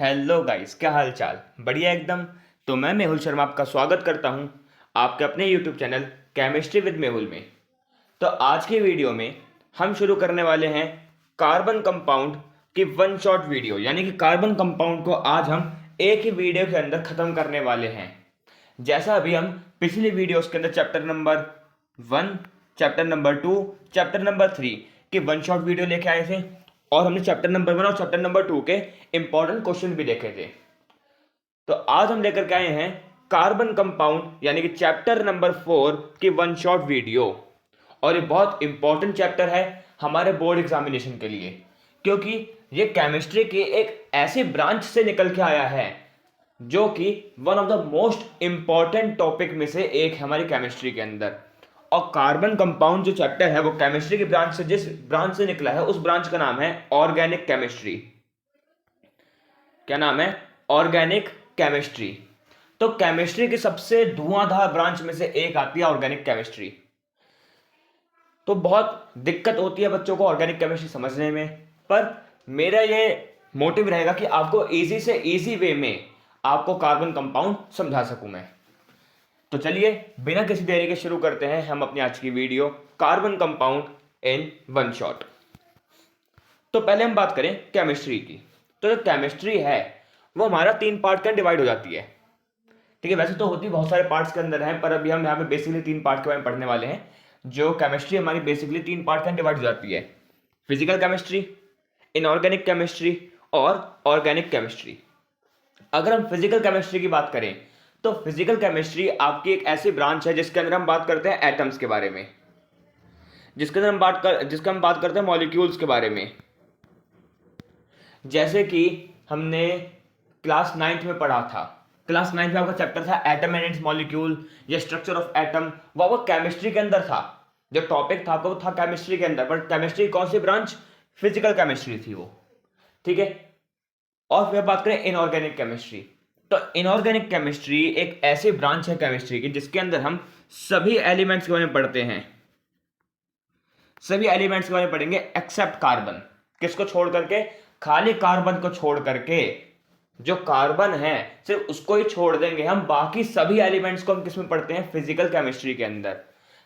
Hello guys, क्या हाल चाल। बढ़िया एकदम। तो मैं मेहुल शर्मा आपका स्वागत करता हूं आपके अपने YouTube channel chemistry with Mehul में। तो आज की वीडियो में हम शुरू करने वाले हैं कार्बन कंपाउंड की वन शॉट वीडियो, यानी कि कार्बन कंपाउंड को आज हम एक ही वीडियो के अंदर ख़त्म करने वाले हैं। जैसा अभी हम पिछली वीडियोस के अंदर chapter number 1, chapter number 2, chapter number 3 की वन शॉट वीडियो लेके आए थे और हमने चैप्टर नंबर 1 और चैप्टर नंबर 2 के इंपॉर्टेंट क्वेश्चन भी देखे थे। तो आज हम लेकर के आए हैं कार्बन कंपाउंड यानी कि चैप्टर नंबर 4 की वन शॉट वीडियो। और ये बहुत इंपॉर्टेंट चैप्टर है हमारे बोर्ड एग्जामिनेशन के लिए, क्योंकि ये केमिस्ट्री की एक ऐसी ब्रांच से निकल के आया है जो कि one of the most important topic में से एक है हमारी केमिस्ट्री के अंदर। और कार्बन कंपाउंड जो चैप्टर है वो केमिस्ट्री की ब्रांच से, जिस ब्रांच से निकला है उस ब्रांच का नाम है ऑर्गेनिक केमिस्ट्री। क्या नाम है? Organic chemistry. तो केमिस्ट्री की सबसे धुआंधार ब्रांच में से एक आती है ऑर्गेनिक केमिस्ट्री। तो बहुत दिक्कत होती है बच्चों को ऑर्गेनिक केमिस्ट्री समझने में, पर मेरा ये मोटिव रहेगा कि आपको इजी से इजी वे में आपको कार्बन कंपाउंड समझा सकूं मैं। तो चलिए बिना किसी देरी के शुरू करते हैं हम अपनी आज की video carbon compound in one shot. तो पहले हम बात करें केमिस्ट्री की। तो जो केमिस्ट्री है वो हमारा 3 पार्ट में डिवाइड हो जाती है। ठीक है, वैसे तो होती बहुत सारे पार्ट्स के अंदर हैं, पर अभी हम यहाँ पे बेसिकली 3 पार्ट के बारे में पढ़ने वाले हैं। जो केमिस्ट्री हमारी बेसिकली 3 पार्ट में डिवाइड हो जाती है: फिजिकल केमिस्ट्री, इनऑर्गेनिक केमिस्ट्री और ऑर्गेनिक केमिस्ट्री। अगर हम फिजिकल केमिस्ट्री की बात करें तो फिजिकल केमिस्ट्री आपकी एक ऐसी ब्रांच है जिसके अंदर हम बात करते हैं एटम्स के बारे में, जिसके अंदर हम बात करते हैं मॉलिक्यूल्स के बारे में। जैसे कि हमने क्लास 9th में पढ़ा था, क्लास 9th में आपका चैप्टर था एटम एंड इट्स मॉलिक्यूल या स्ट्रक्चर ऑफ एटम। वो केमिस्ट्री के अंदर था, जो टॉपिक था वो था केमिस्ट्री के अंदर, पर केमिस्ट्री कौन सी ब्रांच? फिजिकल केमिस्ट्री थी वो। ठीक है। और फिर बात करें इनऑर्गेनिक केमिस्ट्री। तो इनऑर्गेनिक केमिस्ट्री एक ऐसी ब्रांच है केमिस्ट्री की जिसके अंदर हम सभी एलिमेंट्स के बारे में पढ़ते हैं। सभी एलिमेंट्स के बारे में पढ़ेंगे एक्सेप्ट कार्बन। किसको छोड़ करके? खाली कार्बन को छोड़ करके, जो कार्बन है सिर्फ उसको ही छोड़ देंगे हम। बाकी सभी एलिमेंट्स को हम किसमें पढ़ते हैं? फिजिकल केमिस्ट्री के अंदर।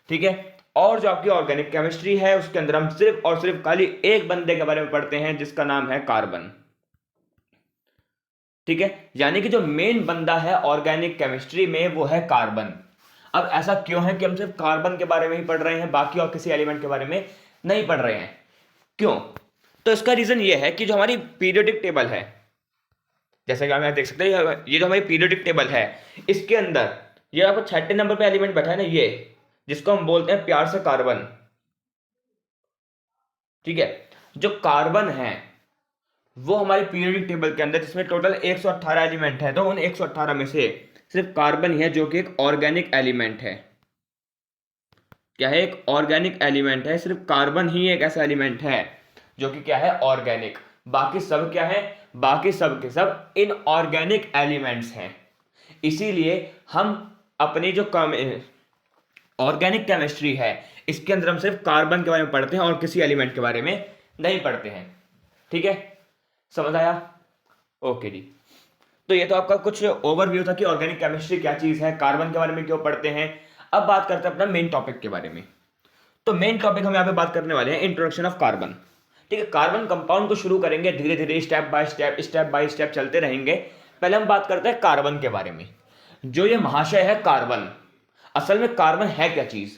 ठीक है। और जो आपकी ऑर्गेनिक केमिस्ट्री है उसके अंदर हम सिर्फ और सिर्फ खाली एक बंदे के बारे में पढ़ते हैं जिसका नाम है कार्बन। ठीक है, यानी कि जो मेन बंदा है ऑर्गेनिक केमिस्ट्री में वो है कार्बन। अब ऐसा क्यों है कि हम सिर्फ कार्बन के बारे में ही पढ़ रहे हैं, बाकी और किसी एलिमेंट के बारे में नहीं पढ़ रहे हैं? क्यों? तो इसका रीजन ये है कि जो हमारी पीरियोडिक टेबल है, जैसे कि आप यहाँ देख सकते हैं, ये जो हमारी पीरियोडिक टेबल है इसके अंदर ये आपको 6 नंबर पे एलिमेंट बैठा है ना, ये जिसको हम बोलते हैं प्यार से कार्बन। ठीक है, जो कार्बन है वो हमारी पीरियोडिक टेबल के अंदर, जिसमें टोटल 118 एलिमेंट है, तो उन 118 में से सिर्फ कार्बन ही है जो कि एक ऑर्गेनिक एलिमेंट है। क्या है? एक ऑर्गेनिक एलिमेंट है। सिर्फ कार्बन ही एक ऐसा एलिमेंट है जो कि क्या है? ऑर्गेनिक। बाकी सब क्या है? बाकी सब के सब इनऑर्गेनिक एलिमेंट्स हैं। इसीलिए हम अपनी जो ऑर्गेनिक केमिस्ट्री है इसके अंदर हम सिर्फ कार्बन के बारे में पढ़ते हैं और किसी एलिमेंट के बारे में नहीं पढ़ते हैं। ठीक है, समझ आया? ओके जी। तो ये तो आपका कुछ ओवरव्यू था कि ऑर्गेनिक केमिस्ट्री क्या चीज है, कार्बन के बारे में क्यों पढ़ते हैं। अब बात करते हैं अपना मेन टॉपिक के बारे में। तो मेन टॉपिक हम यहाँ पे बात करने वाले हैं इंट्रोडक्शन ऑफ कार्बन। ठीक है, कार्बन कंपाउंड को शुरू करेंगे धीरे धीरे, स्टेप बाय स्टेप चलते रहेंगे। पहले हम बात करते हैं कार्बन के बारे में। जो ये महाशय है कार्बन, असल में कार्बन है क्या चीज?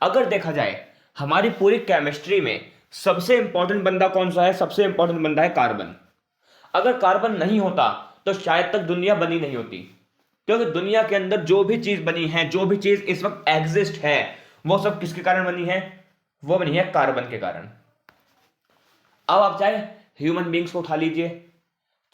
अगर देखा जाए हमारी पूरी केमिस्ट्री में सबसे इंपॉर्टेंट बंदा कौन सा है? सबसे इंपॉर्टेंट बंदा है कार्बन। अगर कार्बन नहीं होता तो शायद तक दुनिया बनी नहीं होती, क्योंकि दुनिया के अंदर जो भी चीज बनी है, जो भी चीज इस वक्त एग्जिस्ट है, वो सब किसके कारण बनी है? वो बनी है कार्बन के कारण। अब आप चाहे ह्यूमन बींग्स को उठा लीजिए,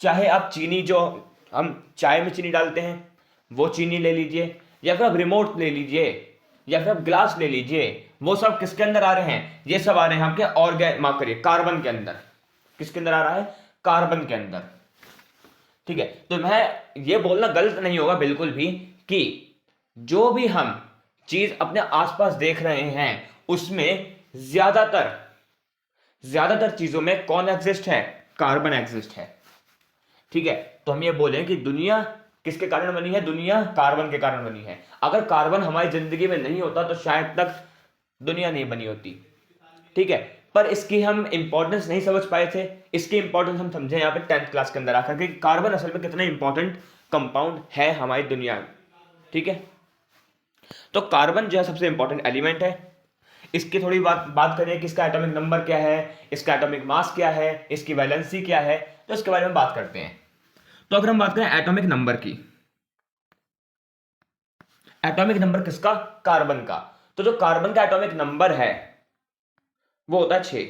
चाहे आप चीनी, जो हम चाय में चीनी डालते हैं वो चीनी ले लीजिए, या फिर आप रिमोट ले लीजिए, या फिर आप ग्लास ले लीजिए, वो सब किसके अंदर आ रहे हैं? ये सब आ रहे हैं आपके माफ करिए, कार्बन के अंदर। किसके अंदर आ रहा है? कार्बन के अंदर। ठीक है, तो मैं ये बोलना गलत नहीं होगा बिल्कुल भी कि जो भी हम चीज अपने आसपास देख रहे हैं उसमें ज्यादातर चीजों में कौन एग्जिस्ट है? कार्बन एग्जिस्ट है। ठीक है, तो हम ये बोले कि दुनिया किसके कारण बनी है? दुनिया कार्बन के कारण बनी है। अगर कार्बन हमारी जिंदगी में नहीं होता तो शायद तक दुनिया नहीं बनी होती। ठीक है, पर इसकी हम इंपॉर्टेंस नहीं समझ पाए थे। इसकी इंपॉर्टेंस हम समझे यहाँ पे 10th क्लास के अंदर आकर कि कार्बन असल में कितना इंपॉर्टेंट कंपाउंड है हमारी दुनिया में। ठीक है, तो कार्बन जो है सबसे इंपॉर्टेंट एलिमेंट है। इसकी थोड़ी बात करें कि इसका एटॉमिक नंबर क्या है, इसका एटॉमिक मास क्या है, इसकी वैलेंसी क्या है, तो इसके बारे में बात करते हैं। तो अगर हम बात करें एटॉमिक नंबर की, एटॉमिक नंबर किसका? कार्बन का। तो जो कार्बन का एटॉमिक नंबर है वो होता है 6।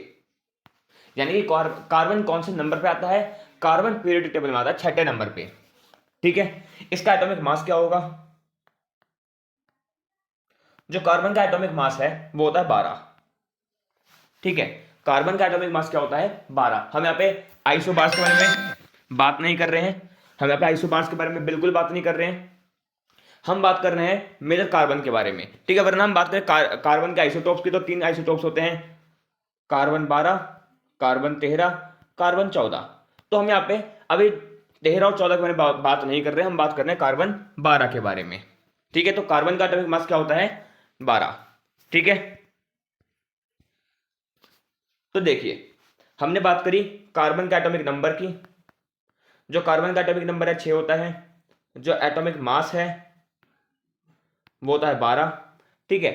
यानी कि कार्बन कौन से नंबर पे आता है? कार्बन पीरियोडिक टेबल में आता है 6ठे नंबर पे। ठीक है, इसका एटॉमिक मास क्या होगा? जो कार्बन का एटॉमिक मास है वो होता है 12। ठीक है, कार्बन का एटॉमिक मास क्या होता है? 12। हम यहाँ पे आइसोबार्स के बारे में बात नहीं कर रहे हैं, हम यहाँ पे आइसोबार्स के बारे में बिल्कुल बात नहीं कर रहे हैं। हम बात कर रहे हैं मेजर कार्बन के बारे में। ठीक है, वरना हम बात करें कार्बन के आइसोटोप्स की तो 3 आइसोटोप्स होते हैं, कार्बन 12, कार्बन 13, कार्बन 14। तो हम यहाँ पे अभी 13 और 14 के बारे में बात नहीं कर रहे हैं, हम बात कर रहे हैं कार्बन 12 के बारे में। ठीक है, तो कार्बन का एटॉमिक मास क्या होता है? 12। ठीक है, तो देखिए हमने बात करी कार्बन का एटॉमिक नंबर की। जो कार्बन का एटॉमिक नंबर है 6 होता है। जो एटॉमिक मास है वो होता है 12। ठीक है,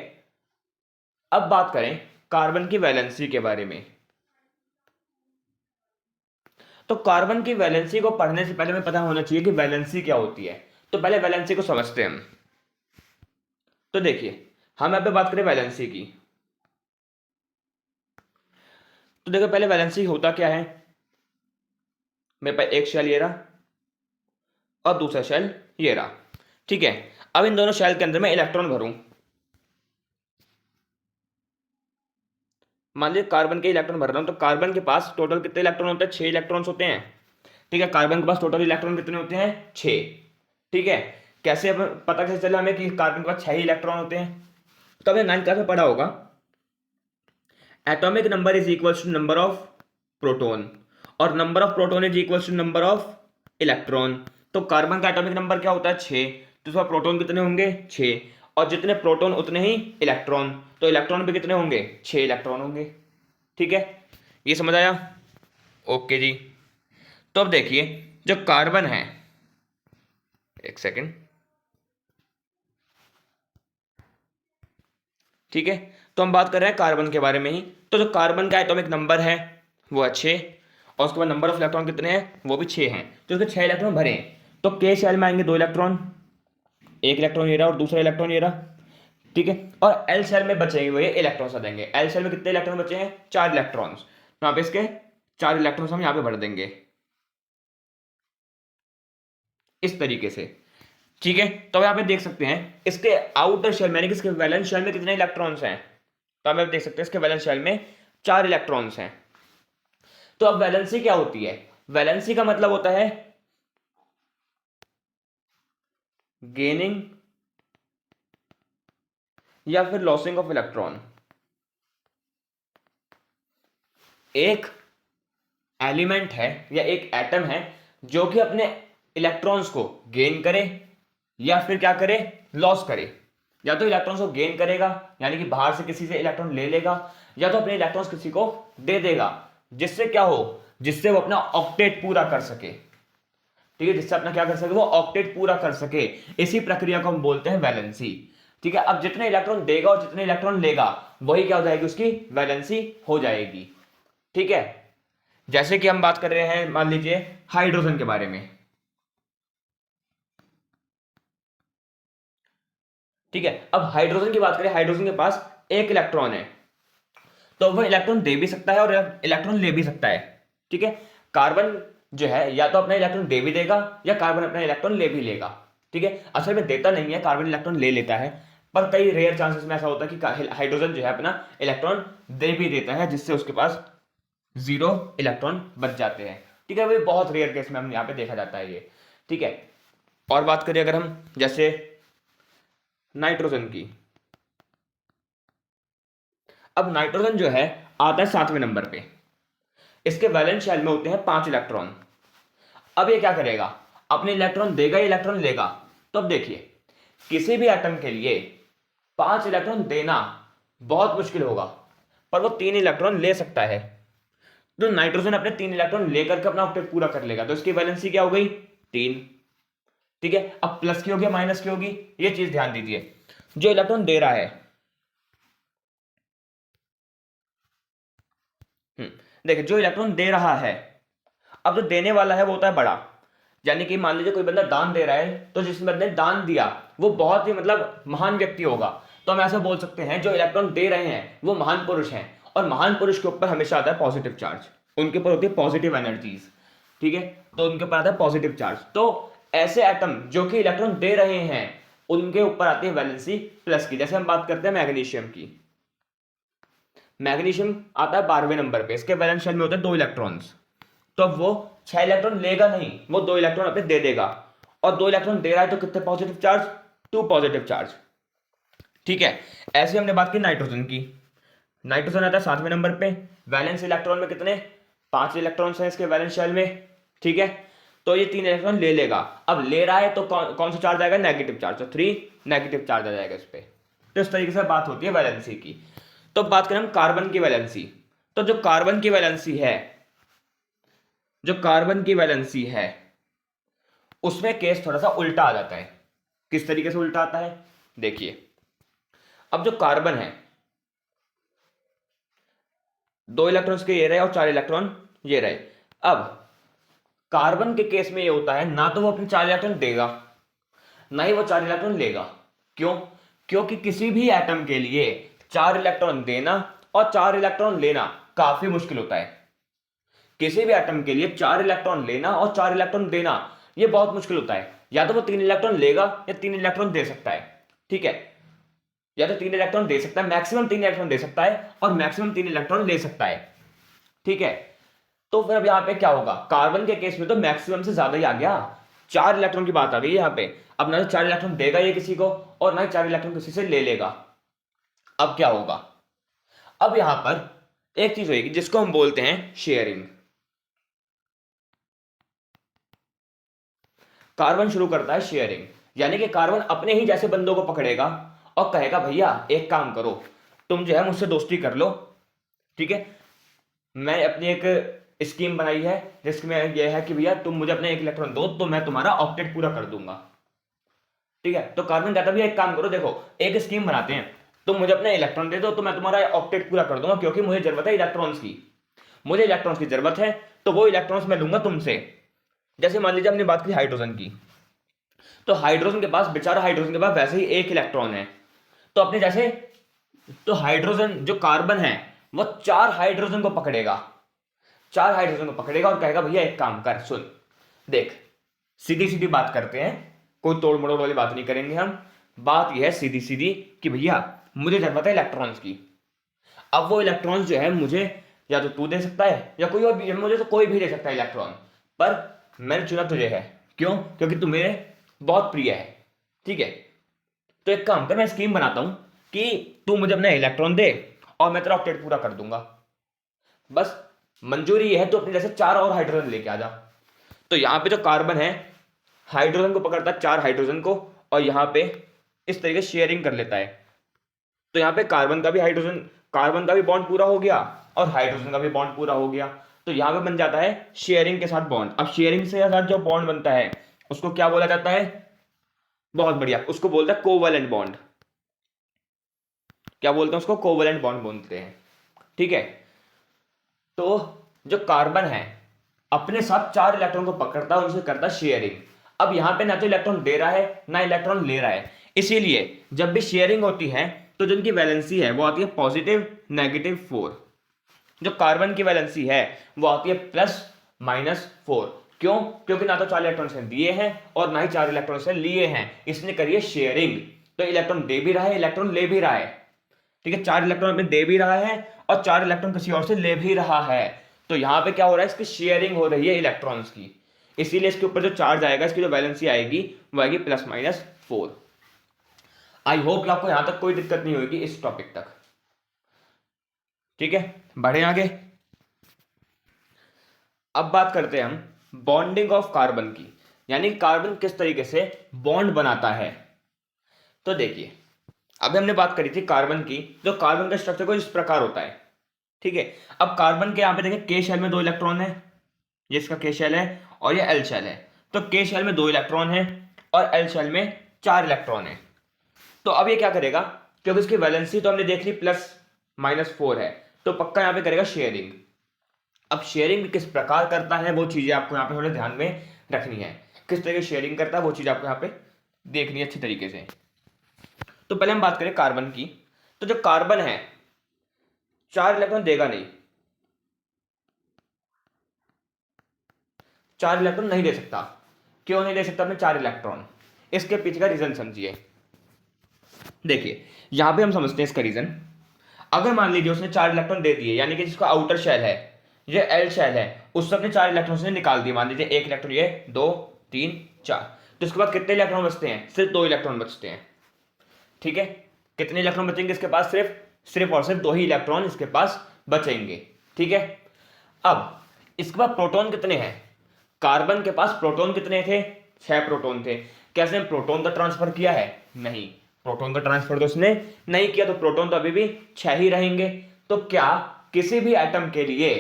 अब बात करें कार्बन की वैलेंसी के बारे में। तो कार्बन की वैलेंसी को पढ़ने से पहले हमें पता होना चाहिए कि वैलेंसी क्या होती है। तो पहले वैलेंसी को समझते हैं हम। तो देखिए हम यहाँ पे बात करें वैलेंसी की, तो देखो पहले वैलेंसी होता क्या है। मेरे पास एक शेल ये रहा और दूसरा शेल ये रहा। ठीक है, अब इन दोनों शेल के अंदर मैं इलेक्ट्रॉन भरूं। मान लीजिए कार्बन के इलेक्ट्रॉन भर रहा हूं, तो कार्बन के पास टोटल कितने इलेक्ट्रॉन होते हैं? 6 इलेक्ट्रॉन्स होते हैं। ठीक है, कार्बन के पास टोटल इलेक्ट्रॉन कितने होते हैं? 6। ठीक है, कैसे पता कैसे चला हमें कि कार्बन के पास 6 ही इलेक्ट्रॉन होते हैं? तो हमने 9th क्लास में पढ़ा होगा, atomic number is equal to number of proton और number of proton is equal to number of electron. तो कार्बन का एटॉमिक नंबर क्या होता है? 6। तो उसमें प्रोटॉन कितने होंगे? 6। और जितने प्रोटॉन उतने ही इलेक्ट्रॉन, तो इलेक्ट्रॉन भी कितने होंगे? 6 इलेक्ट्रॉन होंगे। ठीक है, ये समझ आया? ओके जी। तो अब देखिए जो कार्बन है, एक सेकेंड। ठीक है, तो हम बात कर रहे हैं कार्बन के बारे में ही। तो जो कार्बन का एटॉमिक नंबर है वो है 6 और उसके बाद नंबर ऑफ इलेक्ट्रॉन कितने हैं? वो भी 6 हैं। तो उसके 6 इलेक्ट्रॉन भरे हैं, तो के शेल में आएंगे 2 इलेक्ट्रॉन, एक इलेक्ट्रॉन ये रहा और दूसरा इलेक्ट्रॉन ये रहा। ठीक है, और एल शेल में बचेंगे वो ये इलेक्ट्रॉन्स आ जाएंगे। एल शेल में कितने इलेक्ट्रॉन बचे हैं? 4 इलेक्ट्रॉन्स। तो यहाँ पे इसके 4 इलेक्ट्रॉन्स हम यहाँ पे भर देंगे इस तरीके से। ठीक है, तो यहाँ पे देख सकते हैं इसके आउटर शेल में यानी कि इसके वैलेंस शेल में कितने इलेक्ट्रॉन्स हैं? तो आप देख सकते हैं इसके वैलेंस शेल में 4 इलेक्ट्रॉन्स हैं। तो अब वैलेंसी क्या होती है? वैलेंसी का मतलब होता है गेनिंग या फिर लॉसिंग ऑफ इलेक्ट्रॉन। एक एलिमेंट है या एक एटम है जो कि अपने इलेक्ट्रॉन्स को गेन करे या फिर क्या करे? लॉस करे। या तो इलेक्ट्रॉन्स को गेन करेगा यानी कि बाहर से किसी से इलेक्ट्रॉन ले लेगा, या तो अपने इलेक्ट्रॉन्स किसी को दे देगा, जिससे क्या हो? जिससे वो अपना ऑक्टेट पूरा कर सके। ठीक है, जिससे अपना क्या कर सके? वो ऑक्टेट पूरा कर सके। इसी प्रक्रिया को हम बोलते हैं वैलेंसी। ठीक है, अब जितने इलेक्ट्रॉन देगा और जितने इलेक्ट्रॉन लेगा वही क्या हो जाएगी? उसकी वैलेंसी हो जाएगी। ठीक है, जैसे कि हम बात कर रहे हैं मान लीजिए हाइड्रोजन के बारे में। ठीक है, अब हाइड्रोजन की बात करें, हाइड्रोजन के पास एक इलेक्ट्रॉन है, तो वह इलेक्ट्रॉन दे भी सकता है और इलेक्ट्रॉन ले भी सकता है। ठीक है, कार्बन जो है या तो अपना इलेक्ट्रॉन दे भी देगा या कार्बन अपना इलेक्ट्रॉन ले भी लेगा। ठीक है, असल में देता नहीं है, कार्बन इलेक्ट्रॉन ले लेता है, पर कई रेयर चांसेस में ऐसा होता है कि हाइड्रोजन जो है अपना इलेक्ट्रॉन दे भी देता है, जिससे उसके पास 0 इलेक्ट्रॉन बच जाते हैं। ठीक है, वो बहुत रेयर केस में हम यहाँ पे देखा जाता है ये। ठीक है, और बात करें अगर हम जैसे नाइट्रोजन की, अब नाइट्रोजन जो है आता है 7वें नंबर पे। इसके वैलेंस शेल में होते हैं 5 इलेक्ट्रॉन। अब ये क्या करेगा, अपने इलेक्ट्रॉन देगा या इलेक्ट्रॉन लेगा। तो अब देखिए, किसी भी एटम के लिए 5 इलेक्ट्रॉन देना बहुत मुश्किल होगा, पर वो 3 इलेक्ट्रॉन ले सकता है। तो नाइट्रोजन अपने 3 इलेक्ट्रॉन लेकर के अपना ऑक्टेट पूरा कर लेगा, तो इसकी वैलेंसी क्या हो गई, 3। ठीक है, अब प्लस की होगी माइनस की होगी, ये चीज ध्यान दीजिए। जो इलेक्ट्रॉन दे रहा है, देखिए जो इलेक्ट्रॉन दे रहा है, अब जो देने वाला है वो होता है बड़ा। यानी कि मान लीजिए कोई बंदा दान दे रहा है, तो जिस बंदे ने दान दिया वो बहुत ही मतलब महान व्यक्ति होगा, तो हम ऐसा बोल सकते हैं जो इलेक्ट्रॉन दे रहे हैं वो महान पुरुष हैं। और महान पुरुष के ऊपर हमेशा आता है पॉजिटिव चार्ज, उनके ऊपर होती है पॉजिटिव एनर्जीज। ठीक है, तो उनके ऊपर आता है पॉजिटिव चार्ज। तो ऐसे एटम जो कि इलेक्ट्रॉन दे रहे हैं उनके ऊपर आती है वैलेंसी प्लस की। जैसे हम बात करते हैं मैग्नीशियम की, मैग्नीशियम आता है 12वें नंबर पे, इसके वैलेंस शेल में होते हैं 2 इलेक्ट्रॉन्स। तो अब वो 6 इलेक्ट्रॉन लेगा नहीं, वो 2 इलेक्ट्रॉन अपने दे देगा, और 2 इलेक्ट्रॉन दे रहा है तो कितने पॉजिटिव चार्ज, 2 पॉजिटिव चार्ज। ठीक है, ऐसे हमने बात की नाइट्रोजन की। नाइट्रोजन आता है 7वें नंबर पे, वैलेंस इलेक्ट्रॉन में कितने, 5 इलेक्ट्रॉन्स हैं इसके वैलेंस शेल में। ठीक है, तो ये 3 इलेक्ट्रॉन ले लेगा। अब ले रहा है तो कौन सा चार्ज आएगा, नेगेटिव चार्ज, तो 3 नेगेटिव चार्ज आ जाएगा इस पे। तो इस तरीके से बात होती है वैलेंसी की। तो बात करें हम कार्बन की वैलेंसी, तो जो कार्बन की वैलेंसी है, जो कार्बन की वैलेंसी है उसमें केस थोड़ा सा उल्टा आ जाता है। किस तरीके से उल्टा आता है, देखिए। अब जो कार्बन है, 2 इलेक्ट्रॉन्स के ये रहे और 4 इलेक्ट्रॉन ये रहे। अब कार्बन के केस में ये होता है, ना तो वो अपने 4 इलेक्ट्रॉन देगा, ना ही वो 4 इलेक्ट्रॉन लेगा। क्यों, क्योंकि किसी भी एटम के लिए 4 इलेक्ट्रॉन देना और 4 इलेक्ट्रॉन लेना काफी मुश्किल होता है। किसी भी एटम के लिए 4 इलेक्ट्रॉन लेना और 4 इलेक्ट्रॉन देना ये बहुत मुश्किल होता है। या तो वो 3 इलेक्ट्रॉन लेगा या 3 इलेक्ट्रॉन दे सकता है। ठीक है, या तो 3 इलेक्ट्रॉन दे सकता है, मैक्सिमम 3 इलेक्ट्रॉन दे सकता है, और मैक्सिमम 3 इलेक्ट्रॉन ले सकता है। ठीक है, तो फिर अब यहां पे क्या होगा, कार्बन के केस में तो मैक्सिमम से ज्यादा ही आ गया, 4 इलेक्ट्रॉन की बात आ गई यहां पे। अब ना तो 4 इलेक्ट्रॉन देगा ये किसी को, और ना ही 4 इलेक्ट्रॉन किसी से ले लेगा। अब क्या होगा, अब यहां पर एक चीज होगी जिसको हम बोलते हैं शेयरिंग। कार्बन शुरू करता है शेयरिंग, यानी कि कार्बन अपने ही जैसे बंदों को पकड़ेगा और कहेगा भैया एक काम करो, तुम जो है मुझसे दोस्ती कर लो। ठीक है, मैं अपनी एक स्कीम बनाई है जिसमें यह है कि भैया तुम मुझे अपने 1 इलेक्ट्रॉन दो तो मैं तुम्हारा ऑक्टेट पूरा कर दूंगा। ठीक है, तो कार्बन कहता है भैया एक काम करो, देखो एक स्कीम बनाते हैं, तुम मुझे अपने इलेक्ट्रॉन दे दो तो मैं तुम्हारा ऑक्टेट पूरा कर दूंगा, क्योंकि मुझे जरूरत है इलेक्ट्रॉन्स की, मुझे इलेक्ट्रॉन्स की जरूरत है, तो वो इलेक्ट्रॉन्स मैं लूंगा तुमसे। जैसे मान लीजिए हमने बात की हाइड्रोजन की, तो हाइड्रोजन के पास, बेचारा हाइड्रोजन के पास वैसे ही 1 इलेक्ट्रॉन है, तो अपने जैसे, तो हाइड्रोजन जो कार्बन है वो 4 हाइड्रोजन को पकड़ेगा, 4 हाइड्रोजन को पकड़ेगा और कहेगा भैया एक काम कर, सुन देख, सीधी सीधी बात करते हैं, कोई तोड़ मड़ोड़ वाली बात नहीं करेंगे हम। बात यह है सीधी सीधी कि भैया मुझे जरूरत है इलेक्ट्रॉन्स की। अब वो इलेक्ट्रॉन्स जो है मुझे या तो तू दे सकता है या कोई और भी, मुझे तो कोई भी दे सकता है इलेक्ट्रॉन, पर मैंने चुना तुझे है। क्यों, क्योंकि तू मेरे बहुत प्रिय है। ठीक है, तो एक काम कर, मैं स्कीम बनाता हूं कि तू मुझे अपना इलेक्ट्रॉन दे और मैं तेरा ऑक्टेट पूरा कर दूंगा। बस मंजूरी ये है, तो अपने जैसे 4 और हाइड्रोजन लेके आ जा। तो यहां पे जो कार्बन है हाइड्रोजन को पकड़ता है, 4 हाइड्रोजन को, और यहां पे इस तरीके से शेयरिंग कर लेता है। तो यहां पे कार्बन का भी हाइड्रोजन, कार्बन का भी बॉन्ड पूरा हो गया और हाइड्रोजन का भी बॉन्ड पूरा हो गया। तो यहां पे बन जाता है शेयरिंग के साथ बॉन्ड। अब शेयरिंग से साथ जो बॉन्ड बनता है उसको क्या बोला जाता है, बहुत बढ़िया, उसको बोलते हैं कोवैलेंट बॉन्ड। क्या बोलते हैं उसको, कोवैलेंट बॉन्ड बोलते हैं। ठीक है, तो जो कार्बन है अपने साथ 4 इलेक्ट्रॉन को पकड़ता है, उनसे करता शेयरिंग। अब यहां पे ना तो इलेक्ट्रॉन दे रहा है ना इलेक्ट्रॉन ले रहा है, इसीलिए जब भी शेयरिंग होती है तो जिनकी वैलेंसी है वो आती है पॉजिटिव, -4। जो कार्बन की वैलेंसी है वो आती है +-4। क्यों, क्योंकि ना तो 4 इलेक्ट्रॉन से दिए हैं और ना ही 4 इलेक्ट्रॉन से लिए हैं, इसने करी है शेयरिंग। तो इलेक्ट्रॉन दे भी रहा है, इलेक्ट्रॉन ले भी रहा है। ठीक है, 4 इलेक्ट्रॉन में दे भी रहा है और 4 इलेक्ट्रॉन किसी और से ले भी रहा है। तो यहां पे क्या हो रहा है, इसकी शेयरिंग हो रही है इलेक्ट्रॉन्स की, इसीलिए इसके ऊपर जो चार्ज आएगा, इसकी जो वैलेंसी आएगी वो आएगी +-4। आई होप कि आपको यहां तक कोई दिक्कत नहीं होगी इस टॉपिक तक। ठीक है, बढ़े आगे। अब बात करते हैं हम बॉन्डिंग ऑफ कार्बन की, यानी कार्बन किस तरीके से बॉन्ड बनाता है। तो देखिए, अभी हमने बात करी थी कार्बन की, तो कार्बन का स्ट्रक्चर कुछ इस प्रकार होता है, ठीक है। अब कार्बन के यहाँ पे देखिए के शेल में 2 इलेक्ट्रॉन है, ये इसका के शेल है और ये एल शेल है। तो के शेल में 2 इलेक्ट्रॉन है और एल शेल में 4 इलेक्ट्रॉन है। तो अब ये क्या करेगा, क्योंकि इसकी वैलेंसी तो हमने देख ली +-4 है, तो पक्का यहाँ पे करेगा शेयरिंग। अब शेयरिंग किस प्रकार करता है वो चीजें आपको यहाँ पे थोड़े ध्यान में रखनी है, किस तरीके से शेयरिंग करता है वो चीज आपको यहाँ पे देखनी है अच्छी तरीके से। तो पहले हम बात करें कार्बन की, तो जो कार्बन है 4 इलेक्ट्रॉन देगा नहीं, 4 इलेक्ट्रॉन नहीं दे सकता। क्यों नहीं दे सकता अपने 4 इलेक्ट्रॉन, इसके पीछे का रीजन समझिए। देखिए यहां पे हम समझते हैं इसका रीजन। अगर मान लीजिए उसने 4 इलेक्ट्रॉन दे दिए, यानी कि जिसका आउटर शेल है, ये एल शेल है, उससे अपने 4 इलेक्ट्रॉन से निकाल दिए, मान लीजिए 1 इलेक्ट्रॉन, ये 2 3 4, तो इसके बाद कितने इलेक्ट्रॉन बचते हैं, सिर्फ 2 इलेक्ट्रॉन बचते हैं, ठीक है। कितने इलेक्ट्रॉन बचेंगे इसके पास, सिर्फ और सिर्फ 2 ही इलेक्ट्रॉन इसके पास बचेंगे, ठीक है। अब इसके बाद प्रोटॉन कितने हैं, कार्बन के पास प्रोटॉन कितने थे, 6 प्रोटॉन थे। कैसे प्रोटॉन का ट्रांसफर किया है, नहीं, प्रोटॉन का ट्रांसफर तो उसने नहीं किया, तो प्रोटॉन तो अभी भी 6 ही रहेंगे। तो क्या किसी भी एटम के लिए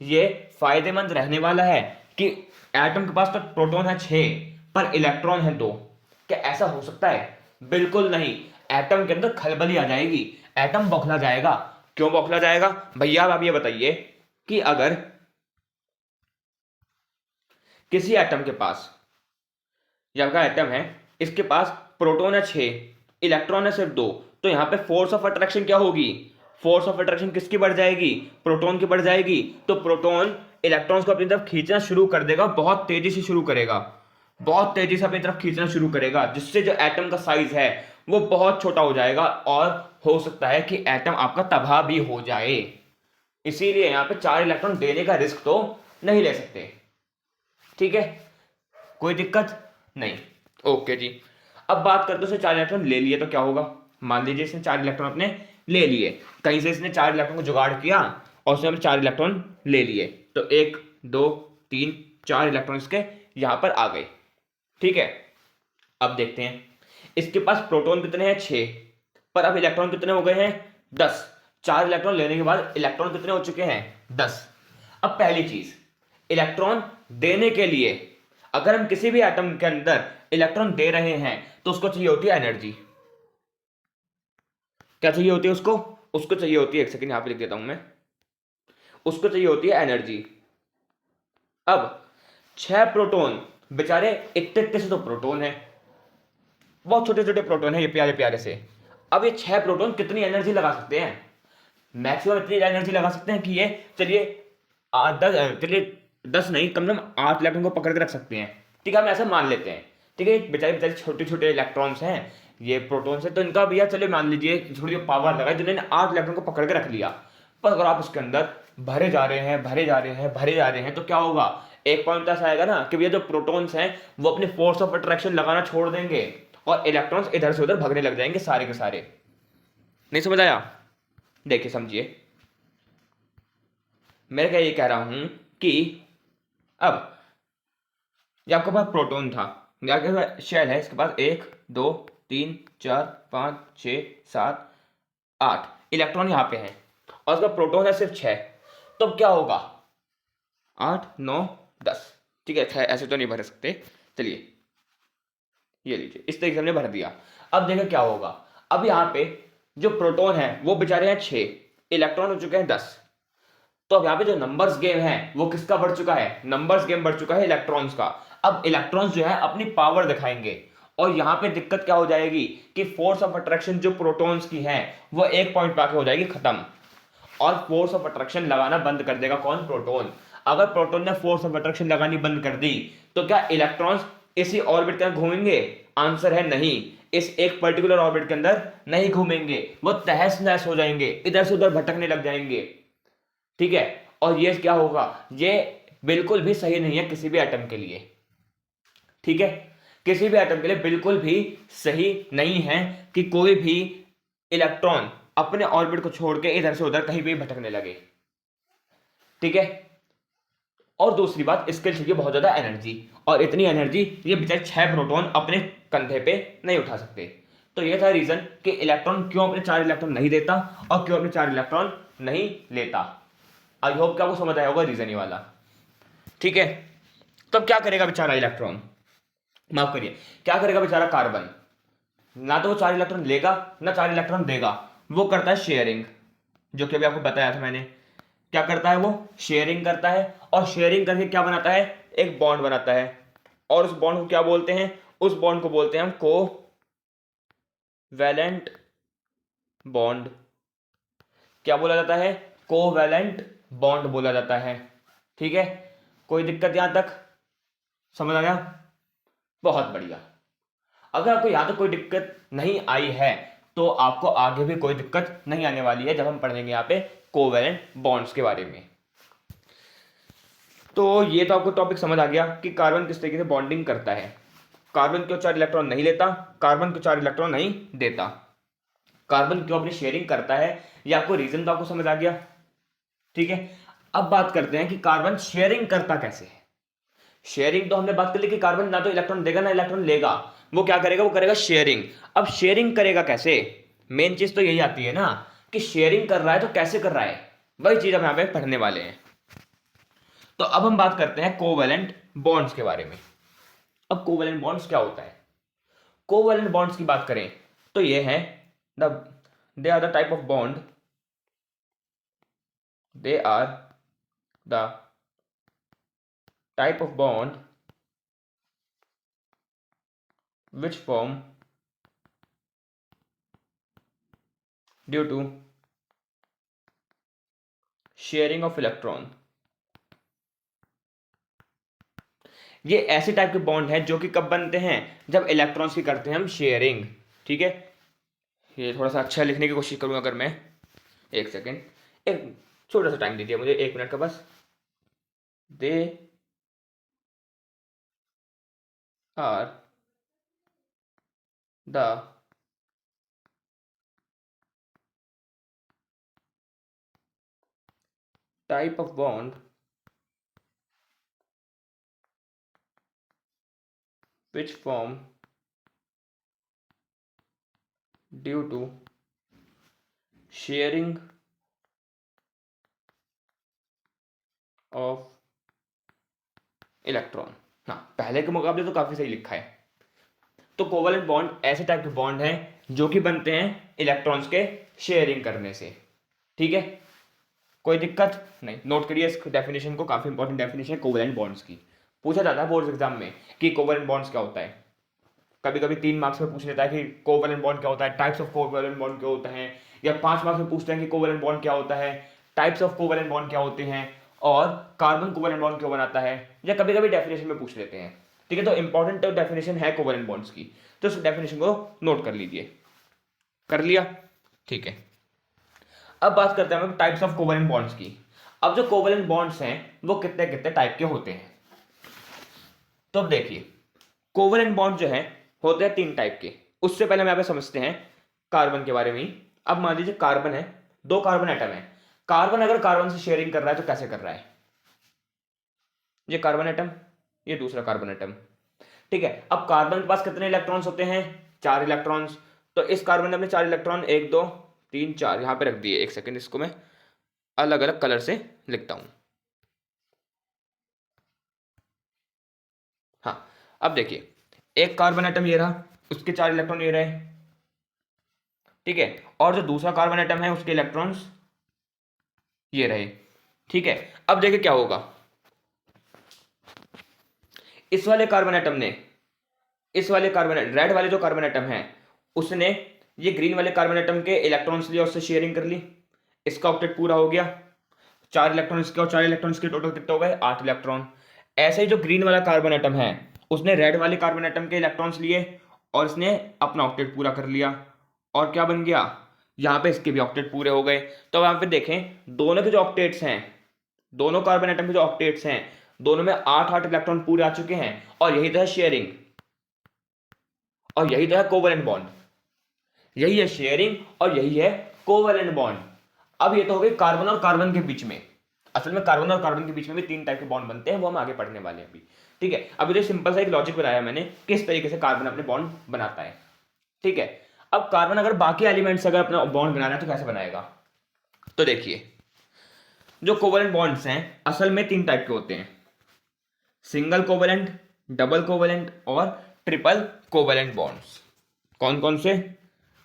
ये फायदेमंद रहने वाला है कि एटम के पास तो प्रोटॉन है 6 पर इलेक्ट्रॉन है 2? क्या ऐसा हो सकता है? बिल्कुल नहीं। एटम के अंदर खलबली आ जाएगी, एटम बौखला जाएगा। क्यों बौखला जाएगा भैया, आप ये बताइए कि अगर किसी एटम के पास, जब का एटम है इसके पास प्रोटॉन है 6, इलेक्ट्रॉन है सिर्फ 2, तो यहां पे फोर्स ऑफ अट्रैक्शन क्या होगी, फोर्स ऑफ अट्रैक्शन किसकी बढ़ जाएगी, प्रोटॉन की बढ़ जाएगी। तो प्रोटॉन इलेक्ट्रॉन्स को अपनी तरफ खींचना शुरू कर देगा, बहुत तेजी से शुरू करेगा, बहुत तेजी से अपनी तरफ खींचना शुरू करेगा, जिससे जो एटम का साइज है वो बहुत छोटा हो जाएगा और हो सकता है कि एटम आपका तबाह भी हो जाए। इसीलिए यहां पे 4 इलेक्ट्रॉन देने का रिस्क तो नहीं ले सकते, ठीक है, कोई दिक्कत नहीं। ओके जी, अब बात करते हैं उसने 4 इलेक्ट्रॉन ले लिए तो क्या होगा। मान लीजिए इसने 4 इलेक्ट्रॉन अपने ले लिए, कहीं से इसने 4 इलेक्ट्रॉन को जुगाड़ किया और उसने अपने 4 इलेक्ट्रॉन ले लिए, तो 1 2 3 4 इलेक्ट्रॉन इसके यहां पर आ गए, ठीक है। अब देखते हैं इसके पास प्रोटॉन कितने हैं, 6, पर अब इलेक्ट्रॉन कितने हो गए हैं, 10। 4 इलेक्ट्रॉन लेने के बाद इलेक्ट्रॉन कितने हो चुके हैं, 10। अब पहली चीज, इलेक्ट्रॉन देने के लिए अगर हम किसी भी एटम के अंदर इलेक्ट्रॉन दे रहे हैं तो उसको चाहिए होती है एनर्जी। क्या चाहिए होती है उसको, उसको चाहिए होती है, एक सेकंड यहां पे लिख देता हूं मैं, उसको चाहिए होती है एनर्जी। अब 6 प्रोटॉन बेचारे, इतने इतने से तो प्रोटॉन है, बहुत छोटे छोटे प्रोटॉन है ये प्यारे प्यारे से। अब ये 6 प्रोटॉन कितनी एनर्जी लगा सकते हैं, मैक्सिमम इतनी एनर्जी लगा सकते हैं कि ये चलिए 10 नहीं, कम से कम 8 इलेक्ट्रॉन को पकड़ के रख सकते हैं, ठीक है, हम ऐसा मान लेते हैं, ठीक है। बेचारे बेचारे छोटे छोटे इलेक्ट्रॉन्स हैं ये प्रोटॉन से, तो इनका भैया चलिए मान लीजिए थोड़ी पावर लगा जिन्होंने 8 इलेक्ट्रॉन को पकड़ के रख लिया। पर अगर आप उसके अंदर भरे जा रहे हैं भरे जा रहे हैं भरे जा रहे हैं तो क्या होगा, एक पॉइंट ऐसा आएगा ना कि भैया जो प्रोटॉन्स हैं वो अपनी फोर्स ऑफ अट्रैक्शन लगाना छोड़ देंगे और इलेक्ट्रॉन्स इधर से उधर भागने लग जाएंगे सारे के सारे। नहीं समझ आया, देखिए समझिए, मैं क्या ये कह रहा हूं कि अब ये आपके पास प्रोटॉन था, आपके पास शेल है, इसके पास 1 2 3 4 5 6 7 8 इलेक्ट्रॉन यहाँ पे हैं और उसका प्रोटॉन है सिर्फ 6, तो अब क्या होगा, 8 9 10, ठीक है, 6 ऐसे तो नहीं भर सकते, चलिए ये लीजिए, इस तरीके से हमने भर दिया। अब देखो क्या होगा, अब यहाँ पे जो प्रोटॉन है वो बेचारे हैं 6, इलेक्ट्रॉन हो चुके हैं 10, तो अब यहाँ पे जो नंबर्स गेम है वो किसका बढ़ चुका है, नंबर्स गेम बढ़ चुका है इलेक्ट्रॉन्स का। अब इलेक्ट्रॉन्स जो है अपनी पावर दिखाएंगे और यहाँ पे दिक्कत क्या हो जाएगी कि फोर्स ऑफ अट्रैक्शन जो प्रोटॉन्स की है वो एक पॉइंट पे आके हो जाएगी खत्म और फोर्स ऑफ अट्रैक्शन लगाना बंद कर देगा कौन, प्रोटॉन। अगर प्रोटॉन ने फोर्स ऑफ अट्रैक्शन लगानी बंद कर दी तो क्या इलेक्ट्रॉन्स इसी ऑर्बिट के अंदर घूमेंगे, आंसर है नहीं, इस एक पर्टिकुलर ऑर्बिट के अंदर नहीं घूमेंगे, वो तहस नहस हो जाएंगे, इधर से उधर भटकने लग जाएंगे, ठीक है। और ये क्या होगा, ये बिल्कुल भी सही नहीं है किसी भी एटम के लिए, ठीक है, किसी भी एटम के लिए बिल्कुल भी सही नहीं है कि कोई भी इलेक्ट्रॉन अपने ऑर्बिट को छोड़ के इधर से उधर कहीं भी भटकने लगे, ठीक है। और दूसरी बात, इसके लिए चाहिए बहुत ज़्यादा एनर्जी, और इतनी एनर्जी ये बेचारे 6 प्रोटॉन अपने कंधे पे नहीं उठा सकते। तो ये था रीज़न कि इलेक्ट्रॉन क्यों अपने 4 इलेक्ट्रॉन नहीं देता और क्यों अपने 4 इलेक्ट्रॉन नहीं लेता। आई होप कि आपको समझ आया होगा रीज़न ये वाला। ठीक है, तब क्या करेगा बेचारा इलेक्ट्रॉन, माफ करिए, क्या करेगा बेचारा कार्बन? ना तो वो 4 इलेक्ट्रॉन लेगा ना 4 इलेक्ट्रॉन देगा, वो करता है शेयरिंग, जो कि अभी आपको बताया था मैंने। क्या करता है वो? शेयरिंग करता है, और शेयरिंग करके क्या बनाता है? एक बॉन्ड बनाता है, और उस बॉन्ड को क्या बोलते हैं? उस बॉन्ड को बोलते हैं हम कोवैलेंट बॉन्ड। क्या बोला जाता है? कोवैलेंट बॉन्ड बोला जाता है। ठीक है, कोई दिक्कत यहां तक समझ आया? बहुत बढ़िया। अगर आपको यहां तक कोई दिक्कत नहीं आई है तो आपको आगे भी कोई दिक्कत नहीं आने वाली है जब हम पढ़ेंगे यहाँ पे कोवैलेंट बॉन्ड्स के बारे में। तो ये तो आपको टॉपिक समझ आ गया कि कार्बन किस तरीके से बॉन्डिंग करता है। कार्बन क्यों 4 इलेक्ट्रॉन नहीं लेता, कार्बन क्यों 4 इलेक्ट्रॉन नहीं देता, कार्बन क्यों अपनी शेयरिंग करता है, ये आपको रीजन तो आपको समझ आ गया। ठीक है, अब बात करते हैं कि कार्बन शेयरिंग करता कैसे है। शेयरिंग तो हमने बात कर ली कि कार्बन ना तो इलेक्ट्रॉन देगा ना इलेक्ट्रॉन लेगा, वो क्या करेगा? वो करेगा शेयरिंग। अब शेयरिंग करेगा कैसे? मेन चीज तो यही आती है ना कि शेयरिंग कर रहा है तो कैसे कर रहा है, वही चीज हम यहां पे पढ़ने वाले हैं। तो अब हम बात करते हैं कोवैलेंट बॉन्ड्स के बारे में। अब कोवैलेंट बॉन्ड्स क्या होता है? कोवैलेंट बॉन्ड्स की बात करें तो ये है the they are the type of bond, they are the type of bond which form due to sharing of electron। ये ऐसे टाइप के बॉन्ड हैं जो कि कब बनते हैं? जब इलेक्ट्रॉन्स की करते हैं हम शेयरिंग। ठीक है, ये थोड़ा सा अच्छा लिखने की कोशिश करूंगा अगर मैं, एक सेकेंड, एक छोटा सा टाइम दीजिए मुझे, 1 मिनट का बस। They are the type of bond which form due to sharing of electron. हाँ, पहले के मुकाबले तो काफी सही लिखा है। तो कोवैलेंट बॉन्ड ऐसे टाइप के बॉन्ड हैं जो कि बनते हैं इलेक्ट्रॉन्स के शेयरिंग करने से। ठीक है, कोई दिक्कत नहीं, नोट करिए इस डेफिनेशन को, काफी इंपॉर्टेंट डेफिनेशन है कोवैलेंट बॉन्ड्स की। पूछा जाता है बोर्ड एग्जाम में कि कोवैलेंट बॉन्ड्स क्या होता है। कभी कभी 3 मार्क्स में पूछ लेता है कि कोवैलेंट बॉन्ड क्या होता है, टाइप्स ऑफ कोवैलेंट बॉन्ड क्या होता है, या 5 मार्क्स में पूछते हैं कि कोवैलेंट बॉन्ड क्या होता है, टाइप्स ऑफ कोवैलेंट बॉन्ड क्या होते हैं, और कार्बन कोवैलेंट बॉन्ड क्यों बनाता है, या कभी कभी डेफिनेशन में पूछ लेते हैं। ठीक है, तो इंपॉर्टेंट तो डेफिनेशन है कोवैलेंट बॉन्ड्स की, तो उस डेफिनेशन को नोट कर लीजिए। कर लिया? ठीक है, अब बात करते हैं हम टाइप्स ऑफ कोवैलेंट बॉन्ड्स की। अब जो कोवैलेंट बॉन्ड्स हैं वो कितने कितने टाइप के होते हैं। तो अब देखिए, कोवैलेंट बॉन्ड जो है होते हैं 3 टाइप के। उससे पहले हम यहाँ पे समझते हैं कार्बन के बारे में ही। अब मान लीजिए कार्बन है, 2 कार्बन एटम है। कार्बन अगर कार्बन से शेयरिंग कर रहा है तो कैसे कर रहा है? ये कार्बन एटम, ये दूसरा कार्बन एटम। ठीक है, अब कार्बन के पास कितने इलेक्ट्रॉन्स होते हैं? 4 इलेक्ट्रॉन्स। तो इस कार्बन ने अपने 4 इलेक्ट्रॉन 1 2 3 4 यहां पे रख दिए। एक सेकेंड, इसको मैं अलग अलग कलर से लिखता हूं। हाँ, अब देखिए, एक कार्बन एटम ये रहा, उसके 4 इलेक्ट्रॉन ये रहे। ठीक है, और जो दूसरा कार्बन एटम है उसके इलेक्ट्रॉन्स ये रहे। ठीक है, अब देखिए क्या होगा। इस वाले कार्बन एटम ने, इस वाले कार्बन, रेड वाले जो कार्बन एटम है उसने ये ग्रीन वाले कार्बन एटम के इलेक्ट्रॉन्स लिए, उससे शेयरिंग कर ली। इसका ऑक्टेट पूरा हो गया। 4 इलेक्ट्रॉन इसके और 4 इलेक्ट्रॉन इसके, टोटल कितने हो गए? 8 इलेक्ट्रॉन। ऐसे ही जो ग्रीन वाला कार्बन एटम है उसने रेड वाले कार्बन एटम के इलेक्ट्रॉन्स लिए और इसने अपना ऑक्टेट पूरा कर लिया। और क्या बन गया? यहाँ पे इसके भी ऑक्टेट पूरे हो गए। तो यहाँ पे देखें, दोनों के जो ऑक्टेट्स हैं, दोनों कार्बन एटम के जो ऑक्टेट्स हैं, दोनों में 8 इलेक्ट्रॉन पूरे आ चुके हैं। और यही तो है शेयरिंग, और यही तो है कोवैलेंट बॉन्ड। यही है शेयरिंग और यही है कोवैलेंट बॉन्ड। अब ये तो हो गई कार्बन और कार्बन के बीच में। असल में कार्बन और कार्बन के बीच में भी 3 टाइप के बॉन्ड बनते हैं, वो हम आगे पढ़ने वाले हैं अभी। ठीक है, अभी तो सिंपल सा एक लॉजिक बनाया मैंने किस तरीके से कार्बन अपने बॉन्ड बनाता है। ठीक है, अब कार्बन अगर बाकी एलिमेंट्स अगर अपना बॉन्ड बनाना है तो कैसे बनाएगा? तो देखिए, जो कोवेलेंट बॉन्ड्स हैं असल में 3 टाइप के होते हैं, सिंगल कोवेलेंट, डबल कोवेलेंट और ट्रिपल कोवेलेंट बॉन्ड्स। कौन कौन से?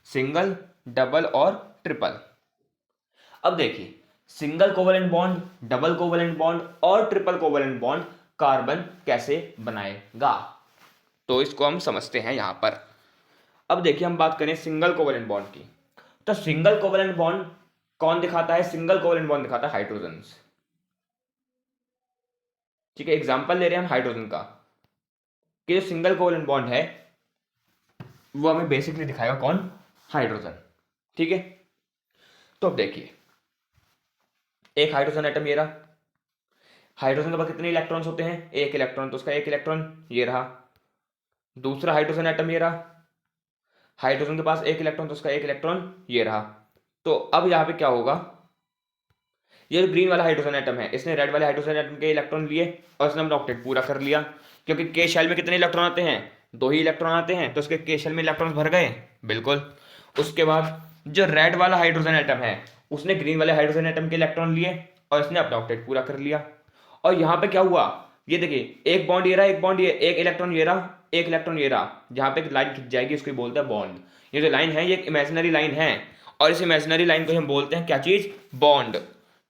सिंगल, डबल और ट्रिपल। अब देखिए, single covalent bond, double covalent bond और ट्रिपल कोवेलेंट बॉन्ड कार्बन कैसे बनाएगा, तो इसको हम समझते हैं यहां पर। अब देखिए, हम बात करें सिंगल कोवेलेंट बॉन्ड की, तो सिंगल कोवेलेंट बॉन्ड कौन दिखाता है? सिंगल कोवेलेंट बॉन्ड दिखाता है हाइड्रोजन। ठीक है, एग्जांपल ले रहे हैं हम हाइड्रोजन का, कि जो सिंगल कोवेलेंट बॉन्ड है वो हमें बेसिकली दिखाएगा कौन? हाइड्रोजन। ठीक है, तो अब देखिए, एक हाइड्रोजन एटम ये रहा, हाइड्रोजन के पास कितने इलेक्ट्रॉन्स होते हैं? एक इलेक्ट्रॉन, तो उसका एक इलेक्ट्रॉन ये रहा। दूसरा हाइड्रोजन एटम ये रहा, हाइड्रोजन के पास एक इलेक्ट्रॉन, तो उसका एक इलेक्ट्रॉन ये रहा। तो अब यहां पे क्या होगा, ये जो ग्रीन वाला हाइड्रोजन एटम है, इसने रेड वाले हाइड्रोजन एटम के इलेक्ट्रॉन लिए और इसने अपना ऑक्टेट पूरा कर लिया, क्योंकि के शेल में कितने इलेक्ट्रॉन आते हैं? 2 ही इलेक्ट्रॉन आते हैं, तो उसके के शेल में इलेक्ट्रॉन भर गए, बिल्कुल। उसके बाद जो रेड वाला हाइड्रोजन एटम है, उसने ग्रीन वाले हाइड्रोजन एटम के इलेक्ट्रॉन लिए और इसने अपना ऑक्टेट पूरा कर लिया। और यहाँ पे क्या हुआ, ये देखिए, एक बॉन्ड ये रहा, एक बॉन्ड ये, एक इलेक्ट्रॉन ये रहा, एक इलेक्ट्रॉन ये रहा, जहां पे एक लाइन खिंच जाएगी उसको बोलते हैं बॉन्ड। ये जो लाइन है ये एक इमेजिनरी लाइन है, और इस इमेजिनरी लाइन को हम बोलते हैं क्या चीज? बॉन्ड।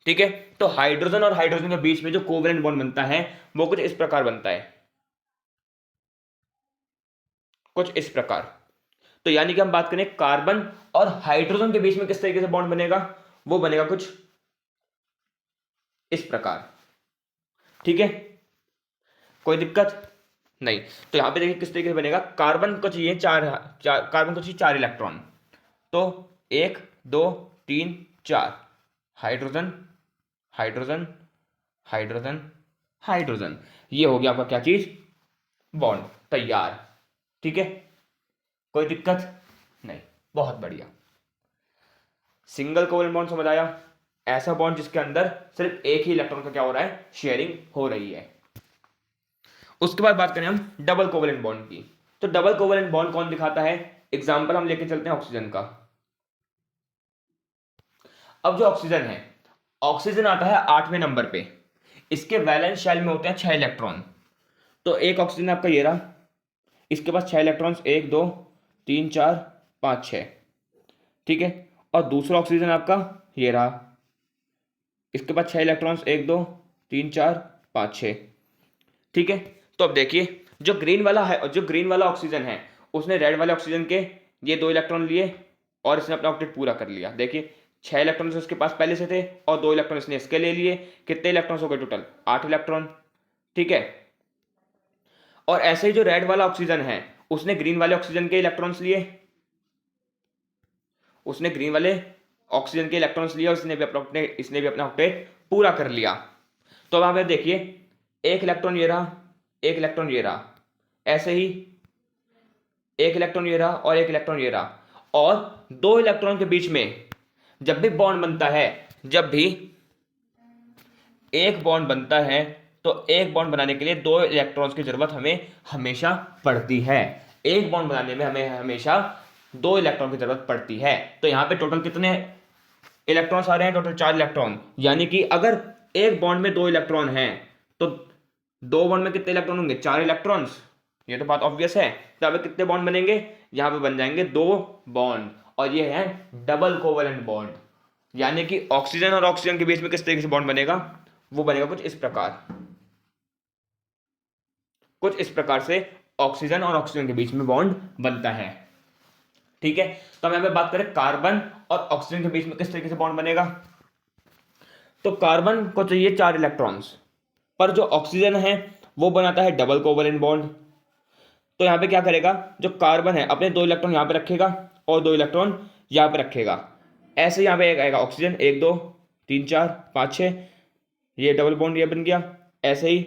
ठीक है, तो हाइड्रोजन और हाइड्रोजन के बीच में जो कोवेलेंट बॉन्ड बनता है वो कुछ इस प्रकार बनता है, कुछ इस प्रकार। तो यानी कि हम बात करें कार्बन और हाइड्रोजन के बीच में किस तरीके से बॉन्ड बनेगा, वो बनेगा कुछ इस प्रकार। ठीक है, कोई दिक्कत नहीं। तो यहां पे देखिए किस तरीके से बनेगा, कार्बन को चाहिए कार्बन को चाहिए 4 इलेक्ट्रॉन, तो 1 2 3 4, हाइड्रोजन हाइड्रोजन हाइड्रोजन हाइड्रोजन, ये हो गया आपका क्या चीज? बॉन्ड तैयार। ठीक है, कोई दिक्कत नहीं, बहुत बढ़िया। सिंगल कोवेलेंट बॉन्ड समझ आया, ऐसा बॉन्ड जिसके अंदर सिर्फ एक ही इलेक्ट्रॉन का क्या हो रहा है? शेयरिंग हो रही है। उसके बाद बात करें हम डबल कोवेलेंट बॉन्ड की, तो डबल कोवेलेंट बॉन्ड कौन दिखाता है? एग्जांपल हम लेके चलते हैं ऑक्सीजन का। अब जो ऑक्सीजन है, ऑक्सीजन आता है 8वें नंबर पे, इसके वैलेंस शेल में होते हैं 6 इलेक्ट्रॉन। तो एक ऑक्सीजन आपका ये रहा, इसके पास 6 इलेक्ट्रॉन्स, 1 2 3 4 5 6। ठीक है, और दूसरा ऑक्सीजन आपका ये रहा, इसके पास 6 इलेक्ट्रॉन्स, 1 2 3 4 5 6। ठीक है, तो अब देखिए, जो ग्रीन वाला ऑक्सीजन है, उसने रेड वाले ऑक्सीजन के ये 2 इलेक्ट्रॉन लिए और इसने अपना ऑक्टेट पूरा कर लिया। देखिए, 6 इलेक्ट्रॉन्स उसके पास पहले से थे और 2 इलेक्ट्रॉन इसने इसके ले लिए, कितने इलेक्ट्रॉन्स हो गए टोटल? 8 इलेक्ट्रॉन। ठीक है, और ऐसे ही जो रेड वाला ऑक्सीजन है, उसने ग्रीन वाले ऑक्सीजन के इलेक्ट्रॉन्स लिए, उसने ग्रीन वाले ऑक्सीजन के इलेक्ट्रॉन्स लिए और इसने भी अपना ऑक्टेट पूरा कर लिया। तो अब आप देखिए, एक इलेक्ट्रॉन ये रहा, एक इलेक्ट्रॉन ये रहा, ऐसे ही एक इलेक्ट्रॉन ये रहा और एक इलेक्ट्रॉन ये रहा, और 2 इलेक्ट्रॉन के बीच में जब भी बॉन्ड बनता है, जब भी एक बॉन्ड बनता है, तो एक बॉन्ड बनाने के लिए 2 इलेक्ट्रॉन्स की जरूरत हमें हमेशा पड़ती है। एक बॉन्ड बनाने में हमें हमेशा 2 इलेक्ट्रॉन की जरूरत पड़ती है। तो यहां पे टोटल कितने इलेक्ट्रॉन्स आ रहे हैं? Total 4 electron. यानी कि अगर एक बॉन्ड में 2 इलेक्ट्रॉन हैं, तो 2 बॉन्ड में कितने इलेक्ट्रॉन होंगे? 4 इलेक्ट्रॉन्स। ये तो बात ऑब्वियस है। तो अब कितने बॉन्ड बनेंगे? यहां पे बन जाएंगे 2 बॉन्ड, और ये है डबल कोवेलेंट बॉन्ड। यानी कि ऑक्सीजन और ऑक्सीजन के बीच में किस तरीके से बॉन्ड बनेगा? वो बनेगा कुछ इस प्रकार, कुछ इस प्रकार से ऑक्सीजन और ऑक्सीजन के बीच में बॉन्ड बनता है। ठीक है, तो हम यहां पे बात करें कार्बन और ऑक्सीजन के बीच में किस तरीके से बॉन्ड बनेगा। तो कार्बन को चाहिए 4 इलेक्ट्रॉन्स, पर जो ऑक्सीजन है वो बनाता है डबल कोवेलेंट बॉन्ड। तो यहां पे क्या करेगा, जो कार्बन है अपने 2 इलेक्ट्रॉन यहां पे रखेगा और 2 इलेक्ट्रॉन यहां पे रखेगा। ऐसे यहां पे एक आएगा ऑक्सीजन, 1 2 3 4 5 6, ये डबल बॉन्ड ये बन गया। ऐसे ही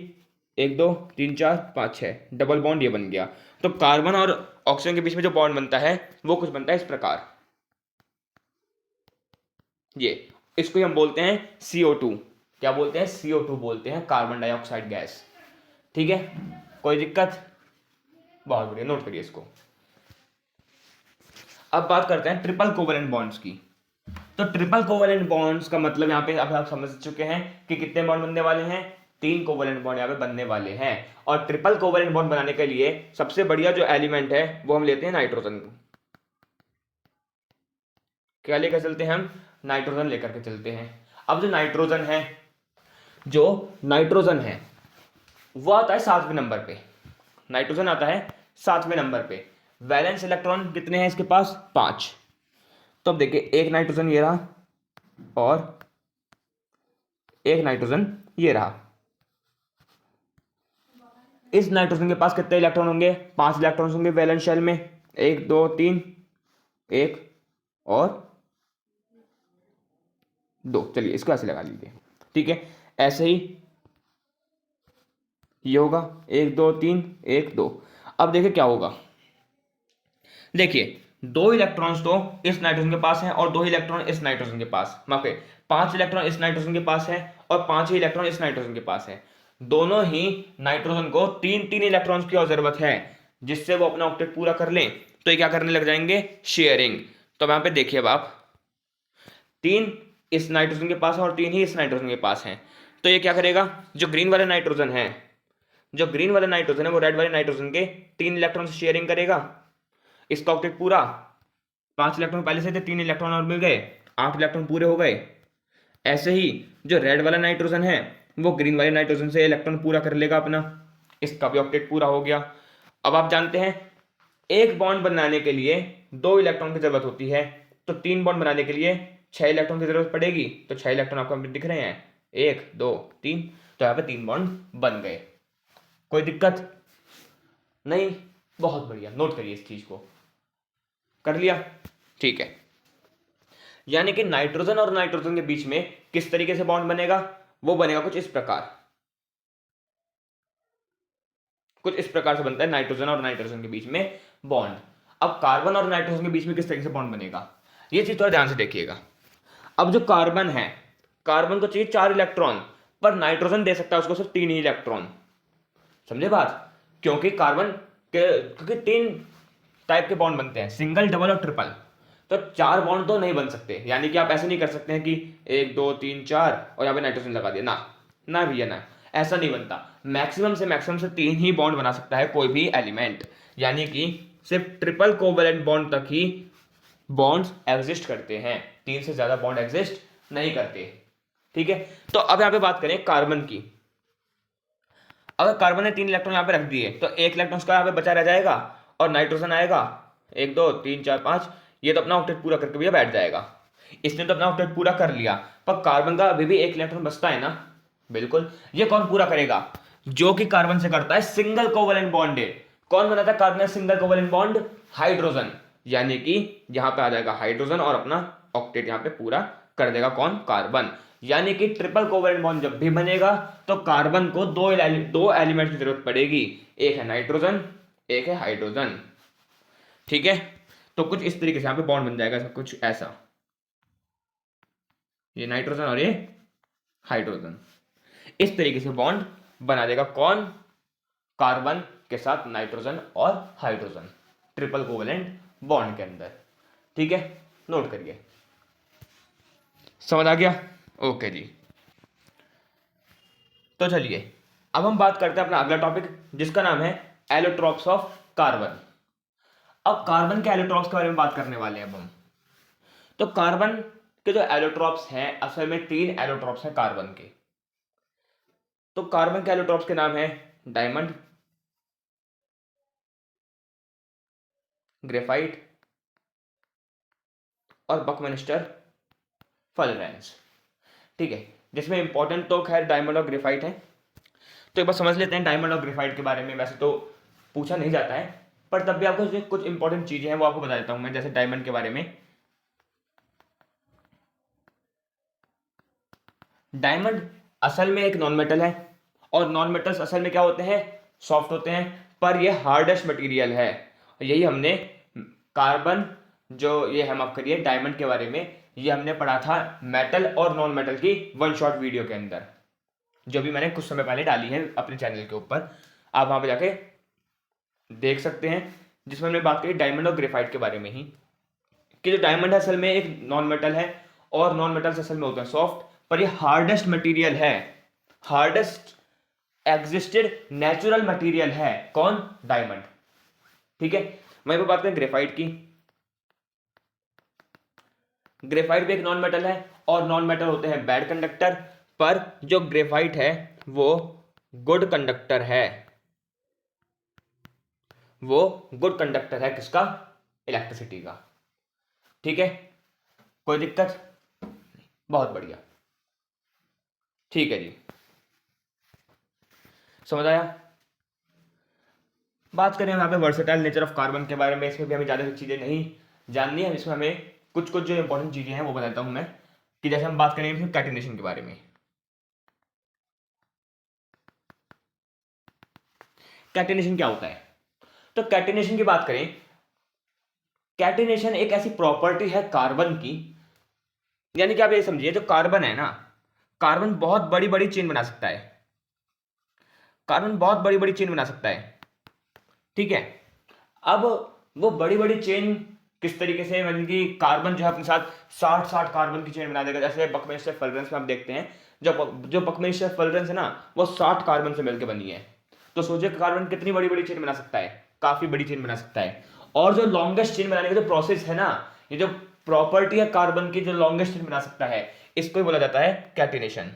1 2 3 4 5 6, डबल बॉन्ड ये बन गया। तो कार्बन और ऑक्सीजन के बीच में जो बॉन्ड बनता है वो कुछ बनता है इस प्रकार, ये इसको हम बोलते हैं CO2। क्या बोलते हैं, CO2 बोलते हैं, कार्बन डाइऑक्साइड गैस। ठीक है, कोई दिक्कत? बहुत बढ़िया, नोट करिए इसको। अब बात करते हैं ट्रिपल कोवलेंट बॉन्ड्स की। तो ट्रिपल कोवलेंट बॉन्ड्स का मतलब यहाँ पे अब आप समझ चुके हैं कि कितने बॉन्ड बनने वाले हैं, 3 कोवलेंट बॉन्ड यहाँ पे बनने वाले हैं। और ट्रिपल कोवलेंट बॉन्ड बनाने के लिए सबसे बढ़िया जो एलिमेंट है वो हम लेते हैं नाइट्रोजन को। क्या लेकर चलते हैं हम, नाइट्रोजन लेकर के चलते हैं। अब जो नाइट्रोजन है वो आता है 7वें नंबर पे। नाइट्रोजन आता है 7वें नंबर पे। वैलेंस इलेक्ट्रॉन कितने हैं इसके पास, 5। तो अब देखिए, एक नाइट्रोजन ये रहा और एक नाइट्रोजन ये रहा। इस नाइट्रोजन के पास कितने इलेक्ट्रॉन होंगे, 5 इलेक्ट्रॉन होंगे वैलेंस शेल में, 1 2 3, 1 और 2। चलिए इसको ऐसे लगा लीजिए, ठीक है। ऐसे ही ये होगा 1 2 3 1 2। अब देखिए क्या होगा, देखिए 2 इलेक्ट्रॉन्स तो इस नाइट्रोजन के पास हैं और 2 इलेक्ट्रॉन इस नाइट्रोजन के पास, माफ करिए 5 इलेक्ट्रॉन इस नाइट्रोजन के पास है और 5 ही इलेक्ट्रॉन इस नाइट्रोजन के पास है। दोनों ही नाइट्रोजन को 3 इलेक्ट्रॉन्स की और जरूरत है जिससे वो अपना ऑक्टेट पूरा कर लें। तो ये क्या करने लग जाएंगे, शेयरिंग। तो यहाँ पे देखिए अब आप 3 इस नाइट्रोजन के पास है और 3 ही इस नाइट्रोजन के पास है। तो ये क्या करेगा, जो ग्रीन वाला नाइट्रोजन है वो रेड वाले नाइट्रोजन के 3 इलेक्ट्रॉन से शेयरिंग करेगा। इसका ऑक्टेट पूरा, 5 इलेक्ट्रॉन पहले से थे, 3 इलेक्ट्रॉन और मिल गए, 8 इलेक्ट्रॉन पूरे हो गए। ऐसे ही जो रेड वाला नाइट्रोजन है वो ग्रीन वाले नाइट्रोजन से इलेक्ट्रॉन पूरा कर लेगा अपना, इसका भी ऑक्टेट पूरा हो गया। अब आप जानते हैं एक बॉन्ड बनाने के लिए 2 इलेक्ट्रॉन की जरूरत होती है, तो 3 बॉन्ड बनाने के लिए 6 इलेक्ट्रॉन की जरूरत पड़ेगी। तो 6 इलेक्ट्रॉन आपको दिख रहे हैं, 1 2 3। तो यहाँ पे 3 बॉन्ड बन गए। कोई दिक्कत नहीं? बहुत बढ़िया, नोट करिए इस चीज को। कर लिया, ठीक है। यानी कि नाइट्रोजन और नाइट्रोजन के बीच में किस तरीके से बॉन्ड बनेगा, वो बनेगा कुछ इस प्रकार, से बनता है नाइट्रोजन और नाइट्रोजन के बीच में बॉन्ड। अब कार्बन और नाइट्रोजन के बीच में किस तरीके से बॉन्ड बनेगा, ये चीज थोड़ा ध्यान से देखिएगा। अब जो कार्बन है, कार्बन को चाहिए 4 इलेक्ट्रॉन, पर नाइट्रोजन दे सकता है उसको सिर्फ 3 ही इलेक्ट्रॉन। समझे बात? क्योंकि क्योंकि 3 टाइप के बॉन्ड बनते हैं, सिंगल डबल और ट्रिपल। तो 4 बॉन्ड तो नहीं बन सकते, यानी कि आप ऐसे नहीं कर सकते हैं कि 1 2 3 4 और यहाँ पे नाइट्रोजन लगा दिया, ना भैया ना, ऐसा नहीं बनता। मैक्सिमम से 3 ही बॉन्ड बना सकता है कोई भी एलिमेंट, यानी कि सिर्फ ट्रिपल कोवैलेंट बॉन्ड तक ही बॉन्ड्स एग्जिस्ट करते हैं, 3 से ज्यादा बॉन्ड एग्जिस्ट नहीं करते। ठीक है, तो अब यहाँ पे बात करें कार्बन की। अगर कार्बन ने 3 इलेक्ट्रॉन यहाँ पे रख दिए तो 1 इलेक्ट्रॉन का यहाँ पे बचा रह जाएगा और नाइट्रोजन आएगा 1 2 3 4 5, ये तो अपना ऑक्टेट पूरा करके भैया बैठ जाएगा। इसने तो अपना ऑक्टेट पूरा कर लिया, पर कार्बन का अभी भी 1 इलेक्ट्रॉन बचता है ना। बिल्कुल, ये कौन पूरा करेगा, जो कि कार्बन से करता है सिंगल कोवैलेंट बॉन्ड। कौन बनाता है कार्बन से सिंगल कोवैलेंट बॉन्ड, हाइड्रोजन। यानी कि यहां पे आ जाएगा हाइड्रोजन और अपना ऑक्टेट यहां पे पूरा कर देगा कौन, कार्बन। यानी कि ट्रिपल कोवैलेंट बॉन्ड जब भी बनेगा तो कार्बन को दो एलिमेंट की जरूरत पड़ेगी, एक है नाइट्रोजन, एक है हाइड्रोजन। ठीक है, तो कुछ इस तरीके से यहां पे बॉन्ड बन जाएगा, कुछ ऐसा, ये नाइट्रोजन और ये हाइड्रोजन, इस तरीके से बॉन्ड बना देगा कौन, कार्बन के साथ नाइट्रोजन और हाइड्रोजन, ट्रिपल कोवैलेंट बॉन्ड के अंदर। ठीक है, नोट करिए, समझ आ गया? ओके जी। तो चलिए अब हम बात करते हैं अपना अगला टॉपिक, जिसका नाम है एलोट्रॉप्स ऑफ कार्बन। अब कार्बन के एलोट्रॉप्स के बारे में बात करने वाले हैं अब हम। तो कार्बन के जो एलोट्रॉप्स हैं, असल में 3 एलोट्रॉप्स हैं कार्बन के। तो कार्बन के एलोट्रॉप्स के नाम है डायमंड, ग्रेफाइट और बकमिंस्टर फुलरेंस। ठीक है, जिसमें इंपॉर्टेंट तो खैर डायमंड और ग्रेफाइट है। तो एक बार समझ लेते हैं डायमंड और ग्रेफाइट के बारे में। वैसे तो पूछा नहीं जाता है, पर तब भी आपको जो कुछ इंपॉर्टेंट चीजें हैं वो आपको बता देता हूं मैं। जैसे डायमंड के बारे में, डायमंड असल में एक नॉन मेटल है, और नॉन मेटल्स असल में क्या होते हैं, सॉफ्ट होते हैं, पर ये हार्डेस्ट मटेरियल है। यही हमने कार्बन, जो ये हम आप करिए डायमंड के बारे में, ये हमने पढ़ा था मेटल और नॉन मेटल की वन शॉट वीडियो के अंदर। जो भी मैंने कुछ समय पहले डाली है अपने चैनल के ऊपर, आप वहां पे जाके देख सकते हैं, जिसमें हमने बात करी डायमंड और ग्रेफाइट के बारे में ही, कि जो डायमंड है असल में एक नॉन मेटल है, और नॉन मेटल्स असल में होते हैं सॉफ्ट, पर ये हार्डेस्ट मटेरियल है, हार्डेस्ट एग्जिस्टेड नेचुरल मटेरियल है। कौन? डायमंड। ठीक है, वहीं पर बात करें ग्रेफाइट की। ग्रेफाइट भी एक नॉन मेटल है, और नॉन मेटल होते हैं बैड कंडक्टर, पर जो ग्रेफाइट है वो गुड कंडक्टर है, वो गुड कंडक्टर है किसका? इलेक्ट्रिसिटी का। ठीक है, कोई दिक्कत? बहुत बढ़िया, ठीक है जी, समझ आया। बात करें यहाँ पे वर्सेटाइल नेचर ऑफ कार्बन के बारे में, इसमें भी हमें ज़्यादा चीज़ें नहीं जाननी है, इसमें हमें कुछ कुछ जो इंपॉर्टेंट चीज़ें हैं वो बताता हूँ मैं, कि जैसे हम बात करेंगे कैटिनेशन के बारे में। कैटिनेशन क्या होता है? तो कैटिनेशन की बात करें, कैटिनेशन एक ऐसी प्रॉपर्टी है कार्बन की, यानी कि आप ये समझिए, जो कार्बन है ना, कार्बन बहुत बड़ी बड़ी चेन बना सकता है, कार्बन बहुत बड़ी बड़ी चेन बना सकता है। ठीक है, अब वो बड़ी बड़ी चेन किस तरीके से, मतलब कि कार्बन जो है अपने साथ 60 कार्बन की चेन बना देगा। जैसे बकमेस्टर फलरेंस में आप देखते हैं, जो बकमेस्टर फलरेंस है ना, वो 60 कार्बन से मिलकर बनी है। तो सोचिए कार्बन कितनी बड़ी बड़ी चेन बना सकता है, काफी बड़ी चेन बना सकता है। और जो लॉन्गेस्ट चेन बनाने का जो प्रोसेस है ना, ये जो प्रॉपर्टी है कार्बन की, जो लॉन्गेस्ट चेन बना सकता है, इसको ही बोला जाता है कैटिनेशन।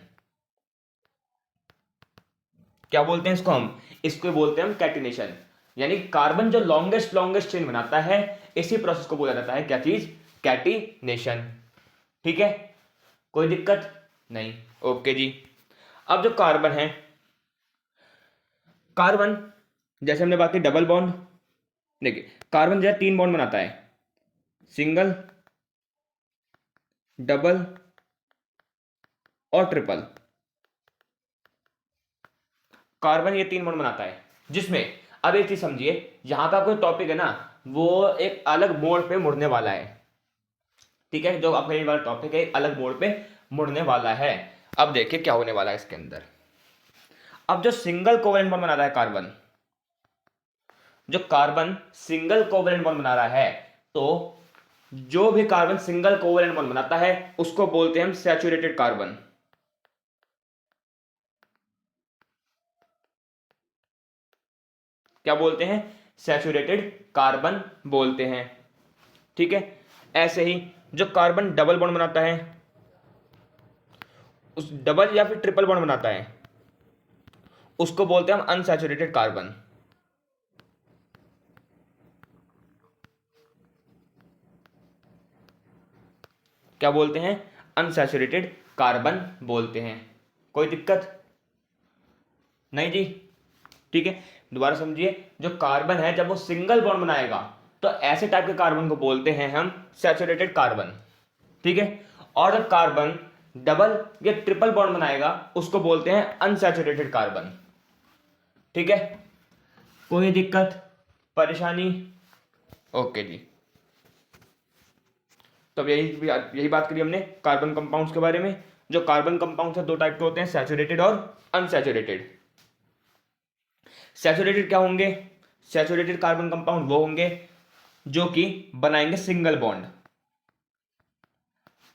क्या बोलते हैं इसको? हम इसको बोलते हैं हम कैटिनेशन, यानी कार्बन जो लॉन्गेस्ट लॉन्गेस्ट चेन बनाता है, इसी प्रोसेस को बोला जाता है क्या चीज? कैटिनेशन। ठीक है, कोई दिक्कत नहीं? ओके जी। अब जो कार्बन है, कार्बन जैसे हमने बात की डबल बॉन्ड, देखिए कार्बन जो है 3 बॉन्ड बनाता है, सिंगल, डबल और ट्रिपल। कार्बन ये 3 बॉन्ड बनाता है, जिसमें अब एक चीज समझिए, यहां पर आपको टॉपिक है ना, वो एक अलग मोड़ पे मुड़ने वाला है। ठीक है, जो आपका ये वाला टॉपिक है अलग मोड़ पे मुड़ने वाला है। अब देखिए क्या होने वाला है इसके अंदर। अब जो सिंगल कोवेलेंट बॉन्ड बना रहा है कार्बन, जो कार्बन सिंगल कोवेलेंट बॉन्ड बना रहा है, तो जो भी कार्बन सिंगल कोवेलेंट बॉन्ड बनाता है उसको बोलते हैं हम सैचुरेटेड कार्बन। क्या बोलते हैं? सैचुरेटेड कार्बन बोलते हैं। ठीक है, ऐसे ही जो कार्बन डबल बॉन्ड बनाता है, उस डबल या फिर ट्रिपल बॉन्ड बनाता है, उसको बोलते हैं हम अनसैचुरेटेड कार्बन। क्या बोलते हैं? अनसैचुरेटेड कार्बन बोलते हैं। कोई दिक्कत नहीं जी? ठीक है, दोबारा समझिए, जो कार्बन है जब वो सिंगल बॉन्ड बनाएगा तो ऐसे टाइप के कार्बन को बोलते हैं हम सैचुरेटेड कार्बन। ठीक है, और जब कार्बन डबल या ट्रिपल बॉन्ड बनाएगा उसको बोलते हैं अनसैचुरेटेड कार्बन। ठीक है, कोई दिक्कत परेशानी? ओके जी। तो अब यही बात करी हमने कार्बन कंपाउंड्स के बारे में। जो कार्बन कंपाउंड्स है 2 टाइप के होते हैं, सैचुरेटेड और अनसैचुरेटेड। सैचुरेटेड क्या होंगे? सैचुरेटेड कार्बन कंपाउंड वो होंगे जो कि बनाएंगे सिंगल बॉन्ड।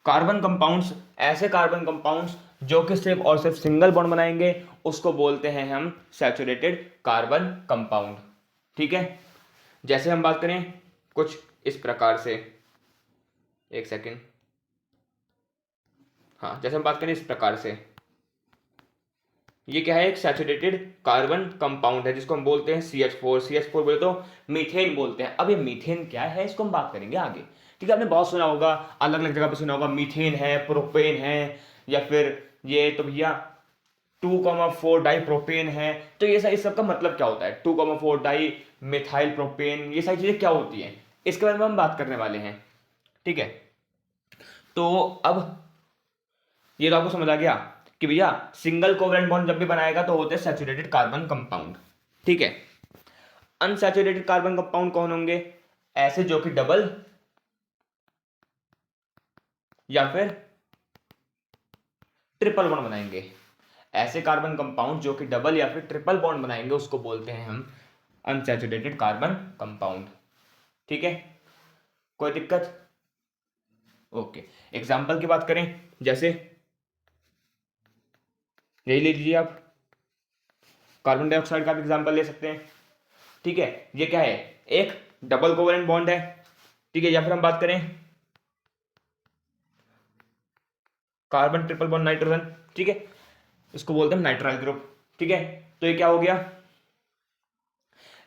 कार्बन कंपाउंड्स, ऐसे कार्बन कंपाउंड्स जो कि सिर्फ और सिर्फ सिंगल बॉन्ड बनाएंगे, उसको बोलते हैं हम सैचुरेटेड कार्बन कंपाउंड। ठीक है, जैसे हम बात करें कुछ इस प्रकार से, एक सेकेंड, हाँ, जैसे हम बात करें इस प्रकार से, ये क्या है? एक सैचुरेटेड कार्बन कंपाउंड है जिसको हम बोलते हैं CH4। CH4 बोले तो मीथेन बोलते हैं। अब ये मीथेन क्या है इसको हम बात करेंगे आगे। ठीक है, आपने बहुत सुना होगा, अलग अलग जगह पे सुना होगा, मीथेन है, प्रोपेन है, या फिर ये तो भैया 2,4 डाई प्रोपेन है। तो ये इस सब का मतलब क्या होता है? 2,4 डाई मिथाइल प्रोपेन, ये सारी चीजें क्या होती हैं, इसके बारे में हम बात करने वाले हैं। ठीक है, तो अब ये तो आपको समझ आ गया कि भैया सिंगल कोवेलेंट बॉन्ड जब भी बनाएगा तो होते हैं सैचुरेटेड कार्बन कंपाउंड। ठीक है, अनसैचुरेटेड कार्बन कंपाउंड कौन होंगे? ऐसे जो कि डबल या फिर ट्रिपल बॉन्ड बनाएंगे। ऐसे कार्बन कंपाउंड जो कि डबल या फिर ट्रिपल बॉन्ड बनाएंगे उसको बोलते हैं हम अनसैचुरेटेड कार्बन कंपाउंड। ठीक है, कोई दिक्कत? ओके, एग्जाम्पल की बात करें, जैसे यही ले लीजिए आप, कार्बन डाइऑक्साइड का भी एग्जाम्पल ले सकते हैं। ठीक है, ये क्या है, एक डबल कोवेलेंट बॉन्ड है। ठीक है, या फिर हम बात करें कार्बन ट्रिपल बॉन्ड नाइट्रोजन। ठीक है, इसको बोलते हैं नाइट्राइल ग्रुप। ठीक है, तो ये क्या हो गया,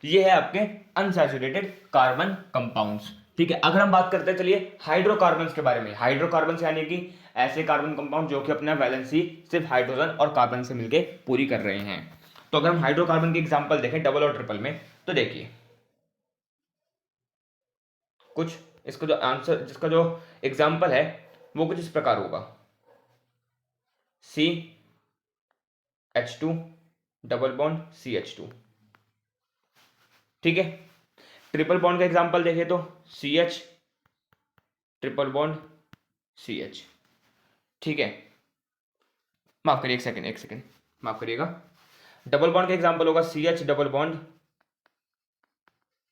ये है आपके अनसैचुरेटेड कार्बन कंपाउंड्स। ठीक है, अगर हम बात करते हैं चलिए हाइड्रोकार्बन्स के बारे में, हाइड्रोकार्बन्स यानी कि ऐसे कार्बन कंपाउंड जो कि अपना वैलेंसी सिर्फ हाइड्रोजन और कार्बन से मिलकर पूरी कर रहे हैं। तो अगर हम हाइड्रोकार्बन की एग्जांपल देखें डबल और ट्रिपल में, तो देखिए कुछ इसका जो आंसर, जिसका जो एग्जांपल है वो कुछ इस प्रकार होगा, CH2 डबल बॉन्ड CH2। ठीक है, ट्रिपल बॉन्ड का एग्जांपल देखें तो CH ट्रिपल बॉन्ड CH। ठीक है, माफ करिए, एक सेकेंड माफ करिएगा, डबल बॉन्ड का एग्जांपल होगा CH डबल बॉन्ड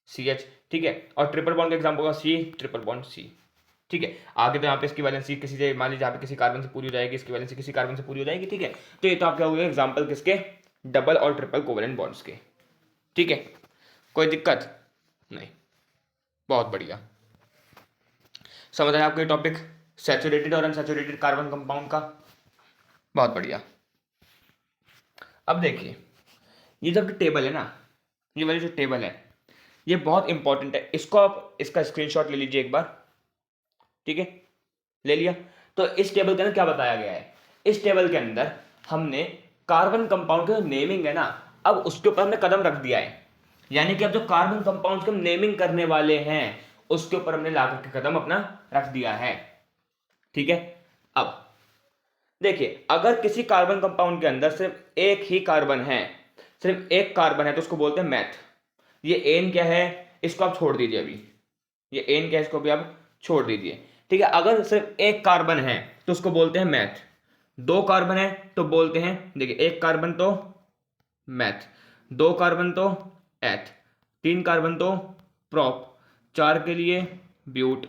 CH। ठीक है, और ट्रिपल बॉन्ड का एग्जांपल होगा C ट्रिपल बॉन्ड C। ठीक है, आगे तो यहाँ पे इसकी वैलेंसी किसी से, मान लीजिए यहाँ पे किसी कार्बन से पूरी हो जाएगी, इसकी वैलेंसी किसी कार्बन से पूरी हो जाएगी। ठीक है, तो ये तो आपके हो गए एग्जांपल किसके, डबल और ट्रिपल कोवेलेंट बॉन्ड्स के। ठीक है, कोई दिक्कत नहीं, बहुत बढ़िया, समझ आया आपको ये टॉपिक सैचुरेटेड और अनसैचुरेटेड कार्बन कंपाउंड का, बहुत बढ़िया। अब देखिए ये जो टेबल है ना, ये वाली जो टेबल है ये बहुत इंपॉर्टेंट है, इसको आप इसका स्क्रीनशॉट ले लीजिए एक बार। ठीक है, ले लिया, तो इस टेबल के अंदर क्या बताया गया है, इस टेबल के अंदर हमने कार्बन कंपाउंड का नेमिंग है ना, अब उसके ऊपर हमने कदम रख दिया है, यानी कि अब जो कार्बन कंपाउंड की हम नेमिंग करने वाले हैं उसके ऊपर हमने लाकर के कदम अपना रख दिया है। ठीक है, अब देखिए अगर किसी कार्बन कंपाउंड के अंदर सिर्फ एक ही कार्बन है, सिर्फ एक कार्बन है, तो उसको बोलते हैं मैथ। ये एन क्या है, इसको आप छोड़ दीजिए अभी, ये एन क्या है इसको भी आप छोड़ दीजिए। ठीक है, अगर सिर्फ एक कार्बन है तो उसको बोलते हैं मैथ, दो कार्बन है तो बोलते हैं, देखिए एक कार्बन तो मैथ, दो कार्बन तो एथ, तीन कार्बन तो प्रॉप, चार के लिए ब्यूट,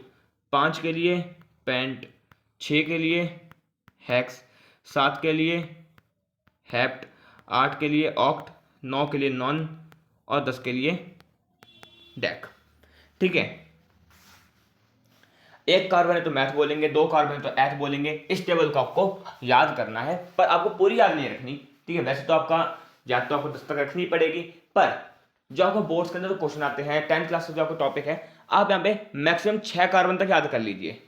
पांच के लिए पेंट, छः के लिए हेक्स, सात के लिए हेप्ट, आठ के लिए ऑक्ट, नौ के लिए नॉन और 10 के लिए डेक। ठीक है, एक कार्बन है तो मैथ बोलेंगे, दो कार्बन है तो एथ बोलेंगे। इस टेबल को आपको याद करना है, पर आपको पूरी याद नहीं रखनी। ठीक है, वैसे तो आपका याद तो आपको 10 तक रखनी पड़ेगी, पर जो आपको बोर्ड्स के अंदर जो क्वेश्चन आते हैं 10th क्लास का जो आपको टॉपिक है, आप यहाँ पे मैक्सिमम 6 कार्बन तक याद कर लीजिए,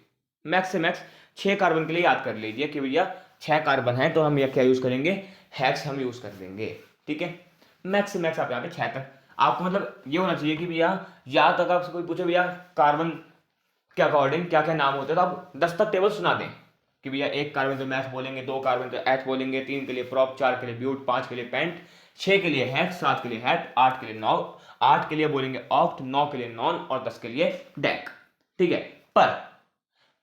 मैक्स से मैक्स 6 कार्बन के लिए याद कर लीजिए कि भैया 6 कार्बन है तो हम यह क्या यूज करेंगे, हेक्स हम यूज कर देंगे। ठीक है, मैक्स से मैक्स आप यहाँ पे 6 तक, आपको मतलब ये होना चाहिए कि भैया या तक आपसे कोई पूछे भैया कार्बन के अकॉर्डिंग क्या क्या नाम होते हैं, तो आप 10 तक टेबल सुना दें कि भैया एक कार्बन तो मैथ बोलेंगे, दो कार्बन तो एथ बोलेंगे, तीन के लिए प्रॉप, चार के लिए ब्यूट, पांच के लिए पेंट, छः के लिए हैट, सात के लिए हैट, आठ के लिए नौ, आठ के लिए बोलेंगे ऑक्ट, नौ के लिए नॉन और 10 के लिए डेक। ठीक है, पर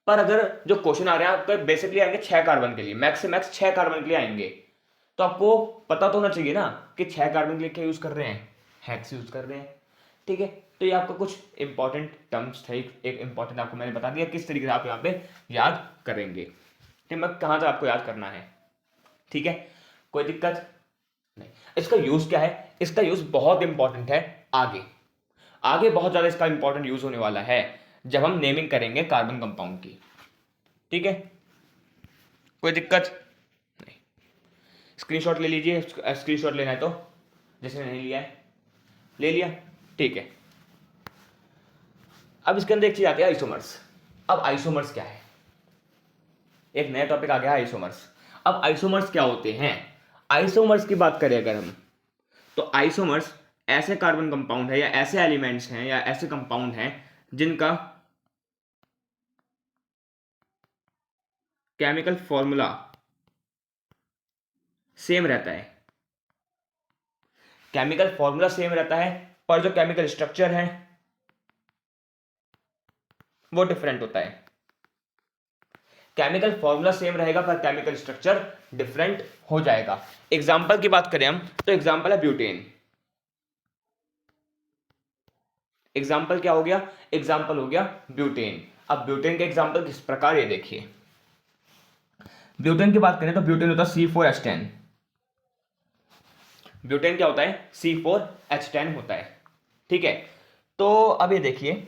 अगर जो क्वेश्चन आ रहे हैं आपके बेसिकली आएंगे 6 कार्बन के लिए, मैक्स से मैक्स 6 कार्बन के लिए आएंगे, तो आपको पता तो होना चाहिए ना कि 6 कार्बन के लिए क्या यूज कर रहे हैं, हेक्स यूज कर रहे हैं। ठीक है, तो ये आपका कुछ इंपॉर्टेंट टर्म्स थे, एक इंपॉर्टेंट आपको मैंने बता दिया किस तरीके से आप यहाँ पे याद करेंगे। ठीक है, कहाँ से आपको याद करना है। ठीक है, कोई दिक्कत नहीं। इसका यूज क्या है, इसका यूज बहुत इंपॉर्टेंट है, आगे आगे बहुत ज्यादा इसका इंपॉर्टेंट यूज होने वाला है जब हम नेमिंग करेंगे कार्बन कंपाउंड की। ठीक है, कोई दिक्कत नहीं, स्क्रीनशॉट ले लीजिए, स्क्रीनशॉट लेना है तो, जिसने नहीं लिया है ले लिया। ठीक है, अब इसके अंदर एक चीज आती है आइसोमर्स। अब आइसोमर्स क्या है, एक नया टॉपिक आ गया आइसोमर्स। अब आइसोमर्स क्या होते हैं, आइसोमर्स की बात करें अगर हम, तो आइसोमर्स ऐसे कार्बन कंपाउंड है या ऐसे एलिमेंट्स हैं या ऐसे कंपाउंड हैं जिनका केमिकल फॉर्मूला सेम रहता है, केमिकल फॉर्मूला सेम रहता है, पर जो केमिकल स्ट्रक्चर है वो डिफरेंट होता है। केमिकल फॉर्मूला सेम रहेगा पर केमिकल स्ट्रक्चर डिफरेंट हो जाएगा। एग्जाम्पल की बात करें हम तो एग्जाम्पल है ब्यूटेन। एग्जाम्पल क्या हो गया? एग्जाम्पल हो गया ब्यूटेन। अब ब्यूटेन के एग्जाम्पल किस प्रकार, ये देखिए। ब्यूटेन की बात करें तो ब्यूटेन होता है C4H10। ब्यूटेन क्या होता है? C4H10 होता है। ठीक है, तो अब ये देखिए,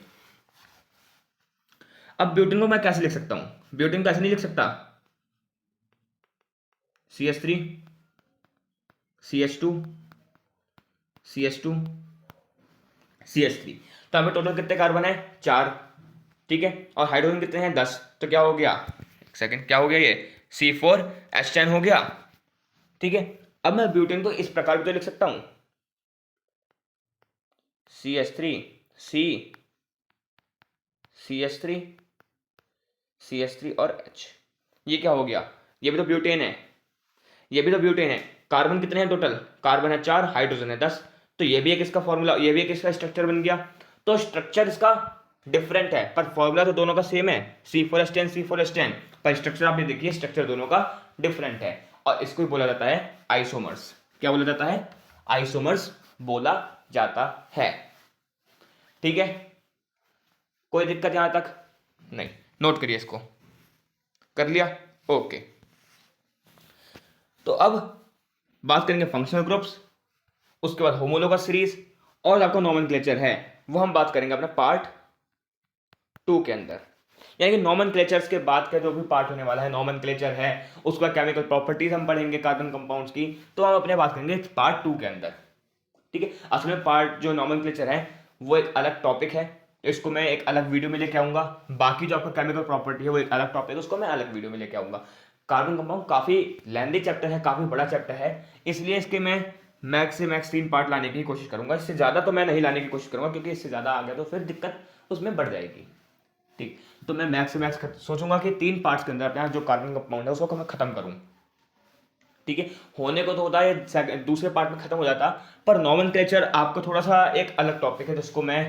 अब ब्यूटेन को मैं कैसे लिख सकता हूं? ब्यूटेन कैसे नहीं लिख सकता? CH3 CH2 CH2 CH3। तो हमें टोटल कितने कार्बन है? 4। ठीक है, और हाइड्रोजन कितने हैं? 10। तो क्या हो गया, एक सेकेंड, क्या हो गया? ये C4H10 हो गया। ठीक है, अब मैं ब्यूटेन को इस प्रकार भी तो लिख सकता हूं, CH3 C CH3 CH3 और H। ये क्या हो गया? ये भी तो ब्यूटेन है, ये भी तो ब्यूटेन है। कार्बन कितने हैं टोटल? कार्बन है 4, हाइड्रोजन है 10। तो ये भी एक इसका फॉर्मूला, ये भी एक इसका स्ट्रक्चर बन गया। तो स्ट्रक्चर इसका डिफरेंट है पर फॉर्मूला तो दोनों का सेम है, C4H10 पर स्ट्रक्चर आप ये देखिए, स्ट्रक्चर दोनों का डिफरेंट है। और इसको ही बोला जाता है आइसोमर्स। क्या बोला जाता है? आइसोमर्स बोला जाता है। ठीक है, कोई दिक्कत यहां तक? नहीं, नोट करिए इसको। कर लिया? ओके। तो अब बात करेंगे फंक्शनल ग्रुप्स, उसके बाद होमोलोगस सीरीज, और आपका नॉमेनक्लेचर है वो हम बात करेंगे अपना पार्ट 2 के अंदर। यानी कि नॉमेनक्लेचर्स के बाद का जो भी पार्ट होने वाला है नॉमेनक्लेचर है, उसके बाद केमिकल प्रॉपर्टीज हम पढ़ेंगे कार्बन कंपाउंड्स की, तो हम अपने बात करेंगे पार्ट 2 के अंदर। ठीक है, असल में पार्ट जो नॉमेनक्लेचर है वो एक अलग टॉपिक है, इसको मैं एक अलग वीडियो में लेके आऊंगा। बाकी जो आपका केमिकल प्रॉपर्टी है वो एक अलग टॉपिक है, उसको मैं अलग वीडियो में लेके आऊंगा। कार्बन कंपाउंड काफी लेंथी चैप्टर है, काफी बड़ा चैप्टर है, इसलिए इसके मैं मैक्स से मैक्स 3 पार्ट लाने की कोशिश करूंगा। इससे ज्यादा तो मैं नहीं लाने की कोशिश करूंगा, क्योंकि इससे ज्यादा आ गया तो फिर दिक्कत उसमें बढ़ जाएगी। ठीक, तो मैं मैक्स से मैक्स सोचूंगा कि 3 पार्ट्स के अंदर अपना जो कार्बन कंपाउंड है उसको मैं खत्म करूं। ठीक है, होने को तो होता है दूसरे पार्ट में खत्म हो जाता, पर नॉमेनक्लेचर आपको थोड़ा सा एक अलग टॉपिक है जिसको मैं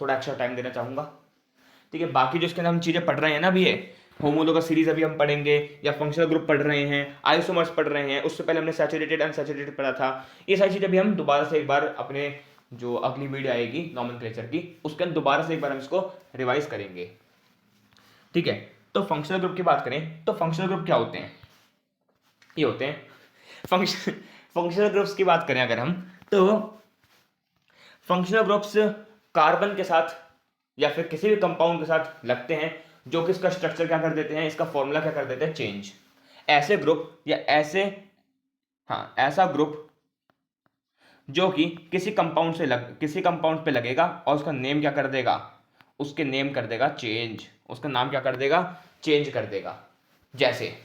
थोड़ा एक्स्ट्रा टाइम देना चाहूंगा। ठीक है, बाकी जो इसके अंदर हम चीजें पढ़ रहे हैं ना, अभी ये होमोलोगस सीरीज अभी हम पढ़ेंगे, या फंक्शनल ग्रुप पढ़ रहे हैं, आइसोमर्स पढ़ रहे हैं, उससे पहले हमने सैचुरेटेड अनसैचुरेटेड पढ़ा था। ये सारी चीजें अभी हम दोबारा से एक बार अपने जो अगली वीडियो आएगी नॉमेनक्लेचर की, उसके अंदर दोबारा से एक बार हम इसको रिवाइज करेंगे। ठीक है, तो फंक्शनल ग्रुप की बात करें तो फंक्शनल ग्रुप क्या होते हैं? ये होते हैं फंक्शनल ग्रुप्स की बात करें अगर हम, तो फंक्शनल ग्रुप्स कार्बन के साथ या फिर किसी भी कंपाउंड के साथ लगते हैं, जो कि इसका स्ट्रक्चर क्या कर देते हैं, इसका फॉर्मूला क्या कर देते हैं, चेंज। ऐसे ग्रुप या ऐसे, हाँ, ऐसा ग्रुप जो कि किसी कंपाउंड पे लगेगा और उसका नेम क्या कर देगा, उसके नेम कर देगा चेंज, उसका नाम क्या कर देगा, चेंज कर देगा। जैसे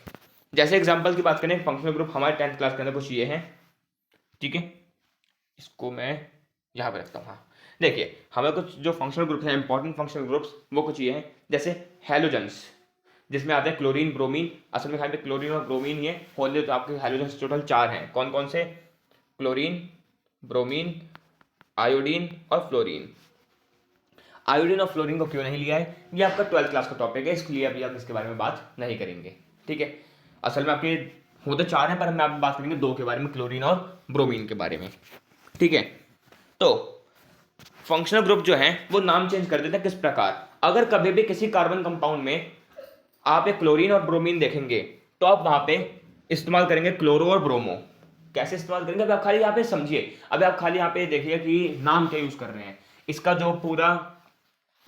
जैसे एग्जांपल की बात करें, फंक्शनल ग्रुप हमारे 10th क्लास के अंदर कुछ ये हैं। ठीक है, इसको मैं यहाँ पे रखता हूँ। हाँ, देखिए, हमें कुछ जो फंक्शनल ग्रुप है, इंपॉर्टेंट फंक्शनल ग्रुप्स, वो कुछ ये हैं। जैसे हैलोजन्स, जिसमें आते हैं क्लोरीन ब्रोमीन, असल में यहाँ पे क्लोरीन और ब्रोमीन ही है, होल तो आपके हैलोजन्स टोटल 4 हैं। कौन कौन से? क्लोरीन, ब्रोमीन, आयोडीन और फ्लोरीन। आयोडीन और फ्लोरीन को क्यों नहीं लिया है, ये आपका 12th क्लास का टॉपिक है, इसलिए अभी आप इसके बारे में बात नहीं करेंगे। ठीक है, असल में आपके होते 4 हैं, पर हम आप बात करेंगे 2 के बारे में, क्लोरीन और ब्रोमीन के बारे में। ठीक है, तो फंक्शनल ग्रुप जो है वो नाम चेंज कर देते हैं किस प्रकार? अगर कभी भी किसी कार्बन कंपाउंड में आप एक क्लोरीन और ब्रोमीन देखेंगे तो आप वहां पे इस्तेमाल करेंगे क्लोरो और ब्रोमो। कैसे इस्तेमाल करेंगे, अभी आप खाली यहाँ पे समझिए, अभी आप खाली यहाँ पे देखिए कि नाम क्या यूज कर रहे हैं, इसका जो पूरा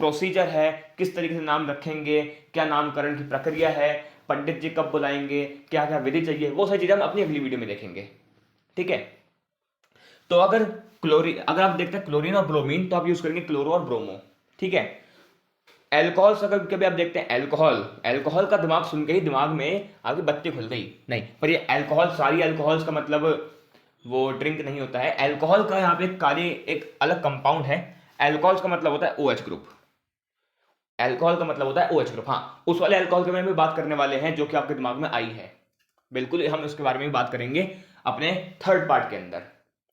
प्रोसीजर है, किस तरीके से नाम रखेंगे, क्या नामकरण की प्रक्रिया है, पंडित जी कब बुलाएंगे, क्या क्या विधि चाहिए, वो सारी चीजें हम अपनी अगली वीडियो में देखेंगे। ठीक है, तो अगर आप देखते हैं क्लोरीन और ब्रोमीन, तो आप यूज करेंगे क्लोरो और ब्रोमो। ठीक है, एल्कोहल से अगर कभी आप देखते हैं एल्कोहल का दिमाग सुन के ही दिमाग में आगे बत्ती खुल गई, नहीं, पर ये एल्कोहल, सारी एल्कोहल्स का मतलब वो ड्रिंक नहीं होता है। एल्कोहल का यहाँ पे काली एक अलग कंपाउंड है, एल्कोहल का मतलब होता है OH ग्रुप। एल्कोहल का मतलब होता है OH ग्रुप। हाँ, उस वाले एल्कोहल के बारे में बात करने वाले हैं जो कि आपके दिमाग में आई है, बिल्कुल हम उसके बारे में बात करेंगे अपने 3rd पार्ट के अंदर।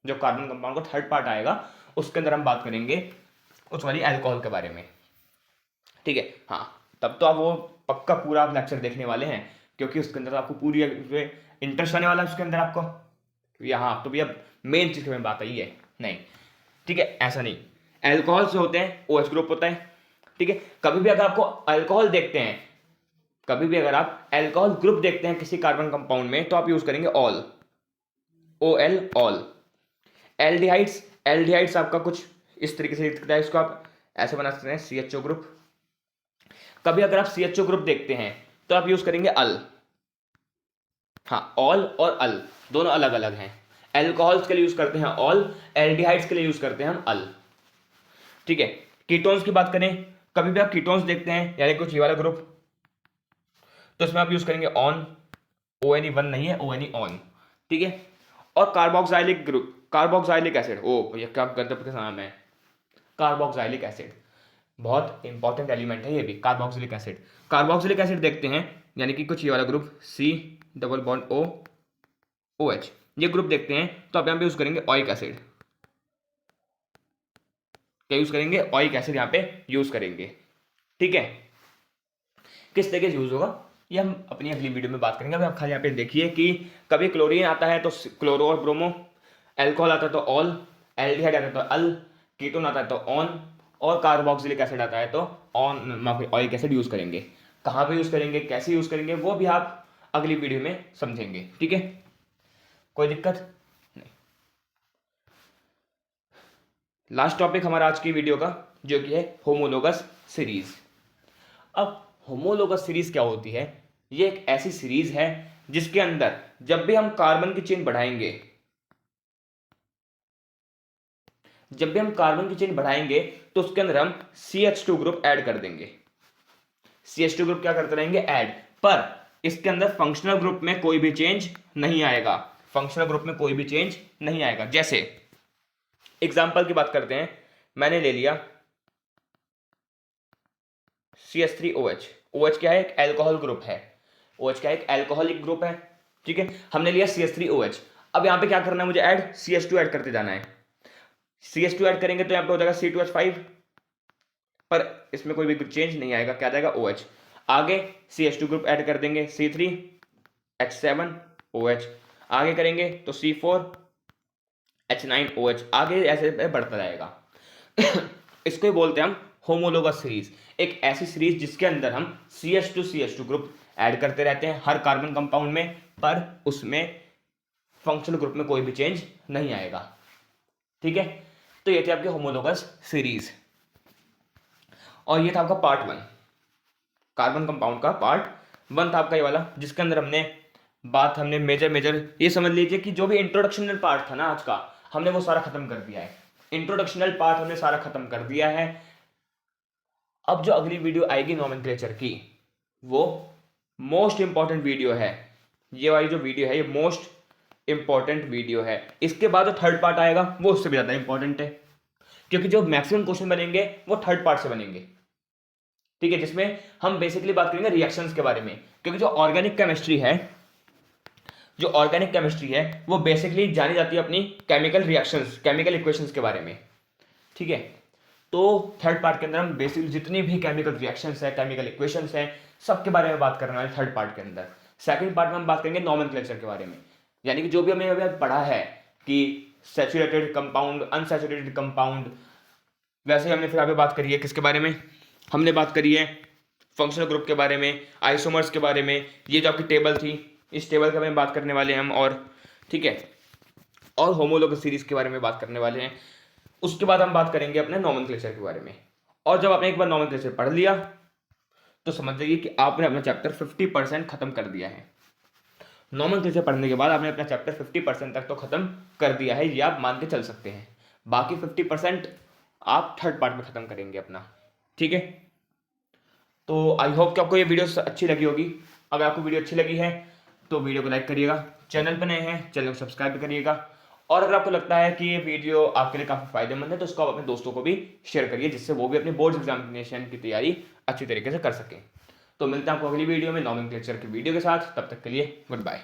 जो कार्बन कंपाउंड का 3rd पार्ट आएगा उसके अंदर हम बात करेंगे उस वाली एल्कोहल के बारे में। ठीक है, हाँ, तब तो आप वो पक्का पूरा आप लेक्चर देखने वाले हैं, क्योंकि उसके अंदर आपको पूरी इंटरेस्ट आने वाला है उसके अंदर आपको। यहाँ तो भैया मेन चीज़ में बात आई है नहीं, ठीक है, ऐसा नहीं। एल्कोहल से होते हैं OH ग्रुप होता है, ठीक है। कभी भी अगर आपको अल्कोहल देखते हैं, कभी भी अगर आप अल्कोहल ग्रुप देखते हैं किसी कार्बन कंपाउंड में, तो आप यूज करेंगे all, OL all. Aldehydes, aldehydes आपका कुछ इस तरीके से दिखता है, इसको आप ऐसे बना सकते हैं CHO ग्रुप। कभी अगर आप CHO ग्रुप देखते हैं तो आप यूज करेंगे अल। हाँ, ऑल और अल दोनों अलग अलग हैं। एल्कोहल्स के लिए यूज करते हैं ऑल, एल्डिहाइड्स के लिए यूज करते हैं हम अल, ठीक है। कीटोन्स की बात करें, कभी भी आप कीटोन्स देखते हैं यानी कुछ ये वाला ग्रुप, तो इसमें आप यूज करेंगे ऑन, ONE1 नहीं है, ONE ऑन, ठीक है। और कार्बोक्सिलिक ग्रुप, कार्बोक्सिलिक एसिड, ओ भैया क्या गंतव्य का नाम है, कार्बोक्सिलिक एसिड, बहुत इंपॉर्टेंट एलिमेंट है ये भी, कार्बोक्सिलिक एसिड। कार्बोक्सिलिक एसिड देखते हैं यानी कि कुछ ये वाला ग्रुप C+O OH, ये ग्रुप देखते हैं तो आप यहाँ पे यूज करेंगे ऑइक एसिड। क्या यूज करेंगे? ऑइक एसिड यहाँ पे यूज करेंगे, ठीक है। किस तरीके से यूज होगा ये हम अपनी अगली वीडियो में बात करेंगे। अभी आप खाली यहाँ पे देखिए कि कभी क्लोरीन आता है तो क्लोरो और ब्रोमो, एल्कोहल आता है तो ऑल, एल्डिहाइड आता है तो अल, कीटोन आता है तो ऑन, और कार्बोक्सिलिक एसिड आता है तो ऑन, ऑइक एसिड यूज करेंगे। कहाँ पे यूज करेंगे, कैसे यूज करेंगे, वो भी आप अगली वीडियो में समझेंगे, ठीक है। कोई दिक्कत नहीं। लास्ट टॉपिक हमारा आज की वीडियो का जो कि है होमोलोगस सीरीज। अब होमोलोगस सीरीज क्या होती है? ये एक ऐसी सीरीज है जिसके अंदर जब भी हम कार्बन की चेन बढ़ाएंगे, जब भी हम कार्बन की चेन बढ़ाएंगे तो उसके अंदर हम CH2 ग्रुप ऐड कर देंगे। CH2 ग्रुप क्या करते रहेंगे? ऐड। पर इसके अंदर फंक्शनल ग्रुप में कोई भी चेंज नहीं आएगा, फंक्शनल ग्रुप में कोई भी चेंज नहीं आएगा। जैसे एग्जांपल की बात करते हैं, मैंने ले लिया CH3OH, OH क्या है? एक अल्कोहल ग्रुप है, OH क्या है? एक अल्कोहलिक ग्रुप है, ठीक है। हमने लिया CH3OH, अब यहाँ पे क्या करना है मुझे? ऐड CH2 ऐड करते जाना है। CH2 ऐड करेंगे तो यहाँ पे हो जाएगा C2H5, पर इसमें कोई भी चेंज नहीं आएगा, क्या जाएगा? OH। आगे CH2 ग्रुप ऐड कर देंगे, C3H7OH, आगे करेंगे तो C4H9OH, आगे ऐसे बढ़ता जाएगा। इसको ही बोलते हैं हम होमोलोगस सीरीज, एक ऐसी सीरीज जिसके अंदर हम CH2 ग्रुप ऐड करते रहते हैं हर कार्बन कंपाउंड में, पर उसमें फंक्शनल ग्रुप में कोई भी चेंज नहीं आएगा, ठीक है। तो ये थी आपकी होमोलोगस सीरीज, और ये था आपका पार्ट 1, कार्बन कंपाउंड का पार्ट 1 था आपका ये वाला, जिसके अंदर हमने मेजर ये समझ लीजिए कि जो भी इंट्रोडक्शनल पार्ट था ना आज का, हमने वो सारा खत्म कर दिया है। इंट्रोडक्शनल पार्ट हमने सारा खत्म कर दिया है। अब जो अगली वीडियो आएगी नोमेनक्लेचर की, वो मोस्ट इंपॉर्टेंट वीडियो है। ये वाली जो वीडियो है ये मोस्ट इंपॉर्टेंट वीडियो है। इसके बाद जो थर्ड पार्ट आएगा वो उससे भी ज्यादा इंपॉर्टेंट है, क्योंकि जो मैक्सिमम क्वेश्चन बनेंगे वो थर्ड पार्ट से बनेंगे, ठीक है, जिसमें हम बेसिकली बात करेंगे रिएक्शंस के बारे में। क्योंकि जो ऑर्गेनिक केमिस्ट्री है वो बेसिकली जानी जाती है अपनी केमिकल रिएक्शंस, केमिकल इक्वेशंस के बारे में, ठीक है। तो थर्ड पार्ट के अंदर हम बेसिकली जितनी भी केमिकल रिएक्शंस है, केमिकल इक्वेशंस हैं, सबके बारे में बात करने वाले थर्ड पार्ट के अंदर। सेकंड पार्ट में हम बात करेंगे नोमेनक्लेचर के बारे में, यानी कि जो भी हमने अभी पढ़ा है कि सैचुरेटेड कंपाउंड, अनसैचुरेटेड कंपाउंड, वैसे हमने फिर आगे बात करी है किसके बारे में? हमने बात करी है फंक्शनल ग्रुप के बारे में, आइसोमर्स के बारे में। ये जो आपकी टेबल थी, इस टेबल के बारे में बात करने वाले हैं हम, और ठीक है, और होमोलोगस सीरीज के बारे में बात करने वाले हैं। उसके बाद हम बात करेंगे अपने नोमेनक्लेचर के बारे में। और जब आपने एक बार नोमेनक्लेचर पढ़ लिया तो समझ जाइए कि आपने अपना चैप्टर 50% खत्म कर दिया है। नोमेनक्लेचर पढ़ने के बाद आपने अपना चैप्टर 50% तक तो खत्म कर दिया है, ये आप मान के चल सकते हैं। बाकी 50% आप थर्ड पार्ट में खत्म करेंगे अपना, ठीक है। तो आई होप कि आपको ये वीडियो अच्छी लगी होगी। अगर आपको वीडियो अच्छी लगी है तो वीडियो को लाइक करिएगा, चैनल पर नए हैं चैनल को सब्सक्राइब करिएगा, और अगर आपको लगता है कि ये वीडियो आपके लिए काफ़ी फायदेमंद है तो इसको आप अपने दोस्तों को भी शेयर करिए, जिससे वो भी अपने बोर्ड एग्जामिनेशन की तैयारी अच्छी तरीके से कर सकें। तो मिलते हैं आपको अगली वीडियो में नोमेनक्लेचर की वीडियो के साथ, तब तक के लिए गुड बाय।